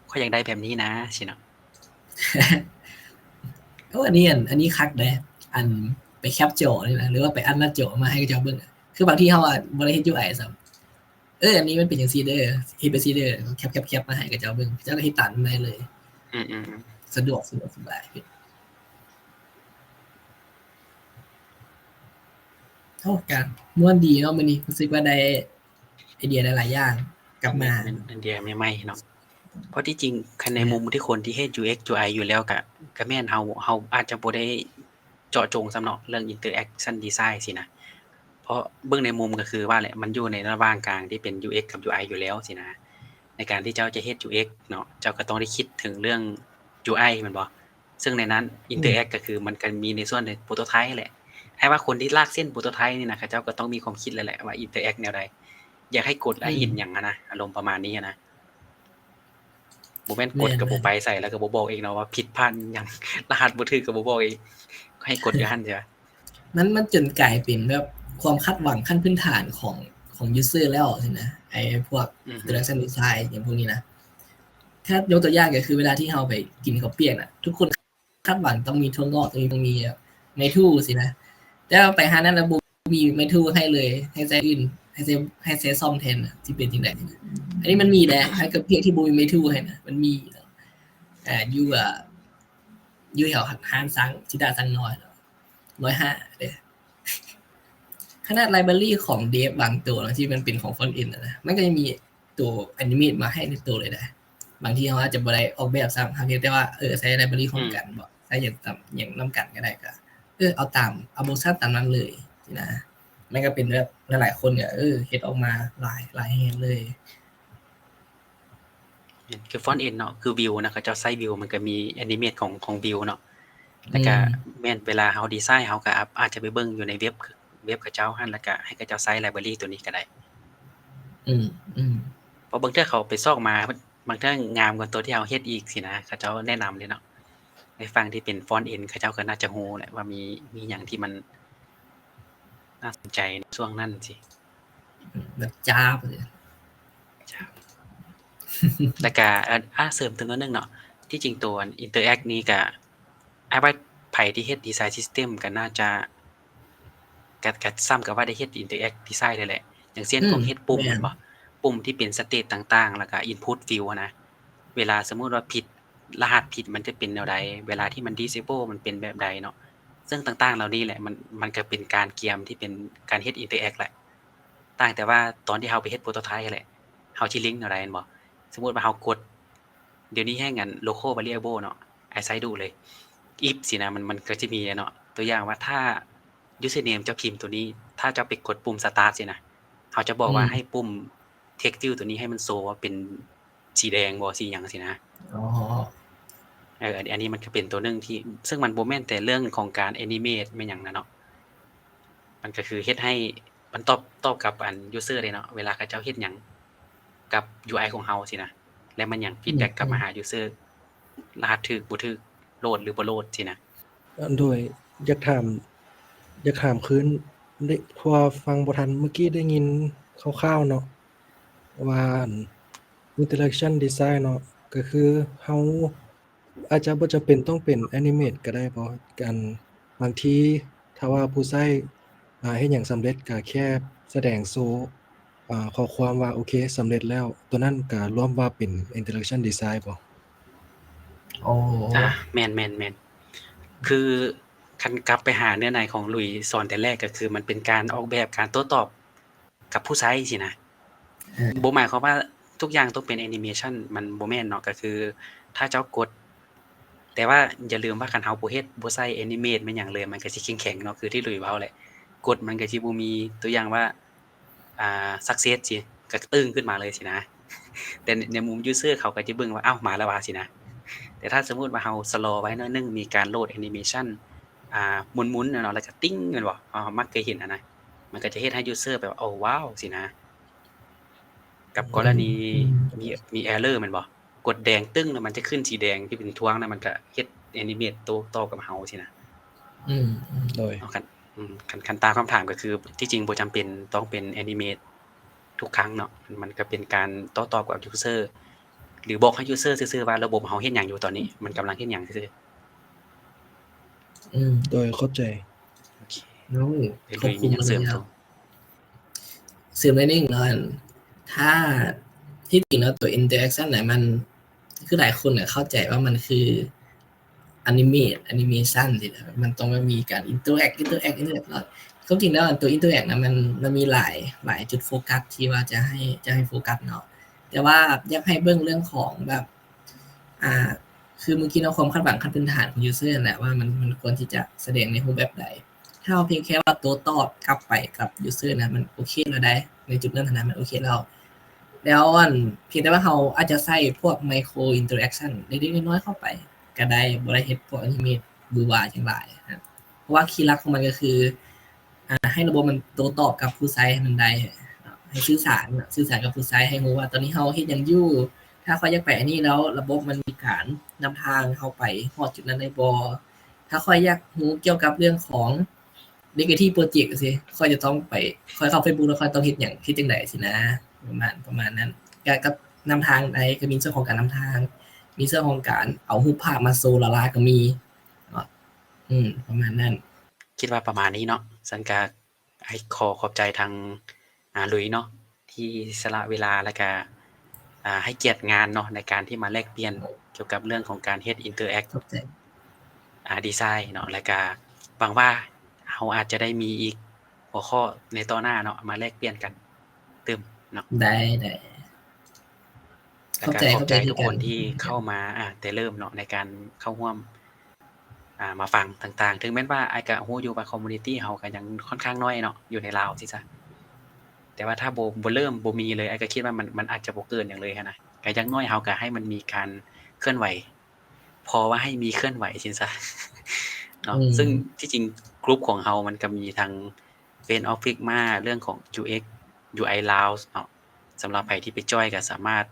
ข้อยอยากได้แบบนี้นะสิเนาะอันนี้คักเด้อันไปแคปจอนี่นะหรือว่าไปอันหน้าจอมาให้เจ้าเบิ่งคือบางทีเฮาบ่ได้เฮ็ด UI ซ้ำอันนี้มันเป็นจังซี่เด้อเฮ็ดไปซี่เด้อแคปมาให้กับเจ้าเบิ่งเจ้าก็เฮ็ดตามได้เลยสะดวกสบายการม่วนดีเนาะมื้อนี้รู้สึกว่าได้ไอเดียหลายๆอย่างกลับมาไอเดียใหม่ๆเนาะเพราะที่จริงคันในมุมที่คนที่เฮ็ด UX UI อยู่แล้วก็แม่นเฮาอาจจะบ่ได้เจาะจงสำเนาะเรื่อง interaction design สินะเพราะเบิ่งในมุมก็คือว่าแหละมันอยู่ในระหว่างกลางที่เป็น UX กับ UI อยู่แล้วสินะในการที่เจ้าจะเฮ็ด UX เนาะเจ้าก็ต้องได้คิดถึงเรื่อง UI แม่นบ่ซึ่งในนั้น interact ก็คือมันก็มีในส่วนใน prototype แหละให้ว่าคนที่ลากเส้น prototype นี่นะเขาเจ้าก็ต้องมีความคิดแล้วแหละว่า interact แนวใดอยากให้กดแล้วเห็นหยังนะอารมณ์ประมาณนี้นะบ่แม่นกดก็บ่ไปใส่แล้วก็บ่บอกเองเนาะว่าผิดพลาดหยังรหัสบ่ถูกก็บ่บอกเองให้กดอยู่หั่นใช่ป่ะมันจนกลายเป็นแบบความคาดหวังขั้นพื้นฐานของยูเซอร์แล้วสินะไอ้พวก interaction design อย่างพวกนี้นะถ้ายกตัวอย่างก็คือเวลาที่เฮาไปกินข้าวเปียกน่ะทุกคนคาดหวังต้องมีถั่วงอกต้องมีเมทูสินะแต่ไปหานั้นแล้วบ่มีเมทูให้เลยให้ใส่อื่นให้ใส่ซ่อมแทนที่เป็นจังได๋อันนี้มันมีแหละให้กับเพียงที่บ่มีเมทูให้นะมันมีอยู่แถวห้างสังชิดาสังน้อย105เด้ขนาดไลบรารีของเดฟบางตัวที่มันเป็นของฟอนต์เอ็นนะมันก็จะมีตัวแอนิเมตมาให้ในตัวเลยนะบางทีเขาอาจจะบ่ได้ออกแบบซ้ำเพียงแต่ว่าใช้ไลบรารีของกันบ่ใช้อย่างนำกันก็ได้ก็เอาโมชั่นตามนั้นเลยนะมันก็เป็นแบบหลายๆคนเนี่ยเฮ็ดออกมาหลายแฮงเลยคือฟอนต์เอ็นเนาะคือวิวนะเขาเจ้าใช้วิวมันก็มีแอนิเมตของวิวเนาะแล้วก็แม่นเวลาเฮาดีไซน์เฮาก็อาจจะไปเบิ่งอยู่ในเว็บเขาเจ้าหั่นแล้วก็ให้เขาเจ้าใช้ไลบรารีตัวนี้ก็ได้เพราะบางเทื่อเขาไปซอกมาบางเทื่องามกว่าตัวที่เฮาเฮ็ดอีกสินะเขาเจ้าแนะนำเลยเนาะ ในฝั่งที่เป็นฟอนต์เอนเขาเจ้าก็น่าจะรู้แหละว่ามีหยังที่มันน่าสนใจในช่วงนั้นสิ แบบจ้าบเลย แล้วก็เสริมเติมนิดนึงเนาะที่จริงตัว Interact นี้ก็ว่าไผที่เฮ็ดดีไซน์ซิสเต็มก็น่าจะก็ซ้ำกับว่าได้เฮ็ด Interact Design ได้แหละอย่างเช่นพวกเฮ็ดปุ่มแม่นบ่ปุ่มที่เป็นสเตตต่างๆแล้วก็ Input Field อะนะเวลาสมมุติว่าผิดรหัสผิดมันจะเป็นแนวใดเวลาที่มัน Disable มันเป็นแบบใดเนาะซึ่งต่างๆเหล่านี้แหละมันก็เป็นการเกียมที่เป็นการเฮ็ด Interact แหละต่างแต่ว่าตอนที่เฮาไปเฮ็ดโปรโตไทป์แหละเฮาสิลิงก์แนวใดแม่นบ่สมมุติว่าเฮากดเดี๋ยวนี้แฮงอัน local variable เนาะไอ้ไซดูเลย if สินะมันก็จะมีเนาะตัวอย่างว่าถ้า username เจ้าพิมพ์ตัวนี้ถ้าเจ้าไปกดปุ่ม start สินะเขาจะบอกว่าให้ปุ่ม text field ตัวนี้ให้มันโชว์ว่าเป็นสีแดงบ่สีหยังสินะ อ๋อ อันนี้มันก็เป็นตัวหนึงที่ซึ่งมันบ่แม่นแต่เรื่องของการ animate แม่นหยังนะเนาะมันก็คือเฮ็ดให้มันตอบกับอัน user เลยเนาะเวลาเขาเจ้าเฮ็ดหยังกับ UI ของเฮาสินะแล้วมันหยัง feedback กลับมาหา user รหัสถูกบ่ถูกโหลดหรือบ่โหลดสินะ โดยอยากถามคืนได้เพราะว่าฟังบ่ทันเมื่อกี้ได้ยินคร่าวๆเนาะว่า interaction design เนาะก็คือเฮาอาจจะบ่จำเป็นต้องเป็น animate ก็ได้เพราะการบางทีถ้าว่าผู้ใช้เฮ็ดหยังสำเร็จก็แค่แสดงโชว์ข้อความว่าโอเคสำเร็จแล้วตัวนั้นก็รวมว่าเป็น interaction design บ่ อ๋อ แม่นคือคันกลับไปหาเนื้อในของหลุยส์สอนแต่แรกก็คือมันเป็นการออกแบบการโต้ตอบกับผู้ใช้สินะบ่หมายความว่าทุกอย่างต้องเป็นแอนิเมชันมันบ่แม่นเนาะก็คือถ้าเจ้ากด แต่ว่าอย่าลืมว่าคันเฮาบ่เฮ็ดบ่ใส่แอนิเมตมันหยังเลยมันก็สิแข็งๆเนาะคือที่หลุยส์เว้าแหละกดมันก็สิบ่มีตัวอย่างว่าsuccess สิก็ตึ้งขึ้นมาเลยสินะแต่ในมุมยูสเซอร์เขาก็จะเบิ่งว่าอ้าวมาแล้วว่าสินะแต่ถ้าสมมุติว่าเฮาสโลว์ไว้หน่อยนึงมีการโหลดแอนิเมชันหมุนๆเนาะแล้วก็ติ้งแม่นบ่มักเคยเห็นนะมันก็จะเฮ็ดให้ยูสเซอร์แบบโอ้ว้าวสินะกับกรณีมี error แม่นบ่กดแดงตึ้งแล้วมันจะขึ้นสีแดงที่เป็นทวงนะมันก็เฮ็ดแอนิเมตโตกับเฮาสินะ โดย เอาคันตามคำถามก็คือที่จริงบ่จำเป็นต้องเป็นแอนิเมตทุกครั้งเนาะมันก็เป็นการโต้ตอบกับยูสเซอร์หรือบอกให้ยูสเซอร์ซื่อๆว่าระบบเฮาเฮ็ดหยังอยู่ตอนนี้มันกำลังเฮ็ดหยังซื่อ โดยเข้าใจ ๆโอเค น้อง เป็นเลยมีหยังเสริมตัว เสริมได้นิดนึงเนาะถ้าที่จริงแล้วตัว interaction เนี่ยมันคือหลายคนเนี่ยเข้าใจว่ามันคือ animation สินะมันต้องมีการ interact แล้วความจริงแล้วตัว interact นะมันมีหลายจุดโฟกัสที่ว่าจะให้โฟกัสเนาะแต่ว่าอยากให้เบิ่งเรื่องของแบบคือเมื่อกี้เราความคาดหวังขั้นพื้นฐานของ user แหละว่ามันควรที่จะแสดงในรูปแบบใดถ้าเราเพียงแค่ว่าตัวตอบกลับไปกับ user นะมันโอเคแล้วได้ในจุดนั้นนะมันโอเคแล้วเพียงแต่ว่าเราอาจจะใส่พวก micro interaction เล็กๆน้อยๆเข้าไปก็ได้บ่ได้เฮ็ดพวก animate บูบาจังหลายนะเพราะว่าคีย์หลักของมันก็คือให้ระบบมันโต้ตอบกับผู้ใช้ให้มันได้ให้สื่อสารกับผู้ใช้ให้รู้ว่าตอนนี้เราเฮ็ดหยังอยู่ถ้าค่อยอยากไปอันนี้แล้วระบบมันมีการนำทางเฮาไปฮอดจุดนั้นได้บ่ถ้าค่อยอยากรู้เกี่ยวกับเรื่องของ negative project สิค่อยจะต้องไปค่อยเข้า Facebook แล้วค่อยต้องเฮ็ดหยังเฮ็ดจังได๋สินะประมาณนั้นก็นำทางใดก็มีส่วนของการนำทางมีส่วนของการเอารูปภาพมาโชว์ละก็มีประมาณนั้นคิดว่าประมาณนี้เนาะสันก็ให้ขอบใจทางหลุยเนาะที่สละเวลาแล้วก็ให้เกียรติงานเนาะในการที่มาแลกเปลี่ยนเกี่ยวกับเรื่องของการเฮ็ด interact ดีไซน์เนาะแล้วก็หวังว่าเฮาอาจจะได้มีอีกหัวข้อในต่อหน้าเนาะมาแลกเปลี่ยนกันเติมเนาะได้แล้วก็ขอบใจทุกคนที่เข้ามาแต่เริ่มเนาะในการเข้าร่วมมาฟังต่างๆถึงแม้ว่าไอ้ก็ฮู้อยู่ว่าคอมมูนิตี้เฮาก็ยังค่อนข้างน้อยเนาะอยู่ในลาวสิซะแต่ว่าถ้าบ่เริ่มบ่มีเลยไอ้ก็คิดว่ามันอาจจะบ่เกินหยังเลยนะก็อย่างน้อยเฮาก็ให้มันมีการเคลื่อนไหวพอว่าให้มีเคลื่อนไหวสิซะเนาะซึ่งที่จริงกลุ่มของเฮามันก็มีทาง Friends of Figma เรื่องของ UX UI Lounge เนาะสำหรับใครที่ไปจอยก็สามารถ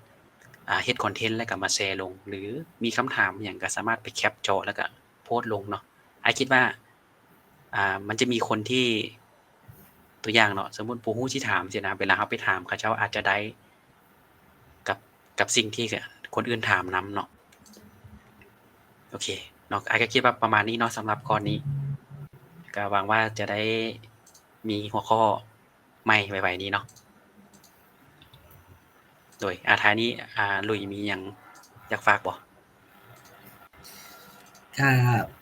เฮ็ดคอนเทนต์แล้วก็มาแชร์ลง หรือมีคำถามหยังก็สามารถไปแคปจอแล้วก็โพสต์ลงเนาะอ้ายคิดว่ามันจะมีคนที่ตัวอย่างเนาะสมมุติบ่ฮู้สิถามสินะเวลาเราไปถามเขาเจ้าอาจจะได้กับสิ่งที่คนอื่นถามนำเนาะโอเคเนาะอ้ายก็คิดว่าประมาณนี้เนาะสำหรับข้อนี้ก็หวังว่าจะได้มีหัวข้อใหม่ไวๆนี้เนาะโดยท้ายนี้หลุยมีหยังอยากฝากบ่ ก็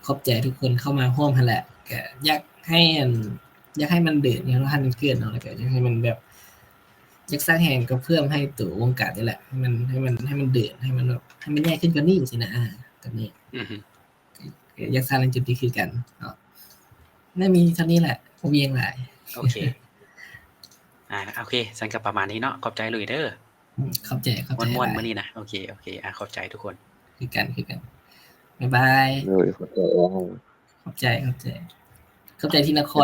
ขอบใจทุกคนเข้ามาร่วมหั่นแหละก็อยากให้มันเดินอยากให้มันเกิดเนาะแล้วก็อยากให้มันแบบอยากสร้างแรงกระเพื่อมให้ตัววงการนี่แหละให้มันเดินให้มันแบบให้มันใหญ่ขึ้นกว่านี้สินะตอนนี้ อือฮึ อยากสร้างแรงจุดนี้คือกันเนาะน่ามีเท่านี้แหละบ่มีหยังหลาย โอเคโอเคสันก็ประมาณนี้เนาะขอบใจหลุยเด้อ ขอบใจ ม่วนๆ หลา มื้อย นี้นะโอเคขอบใจทุกคน คือกันบ๊ายบาย เลยขอตัว ขอบใจที่นคร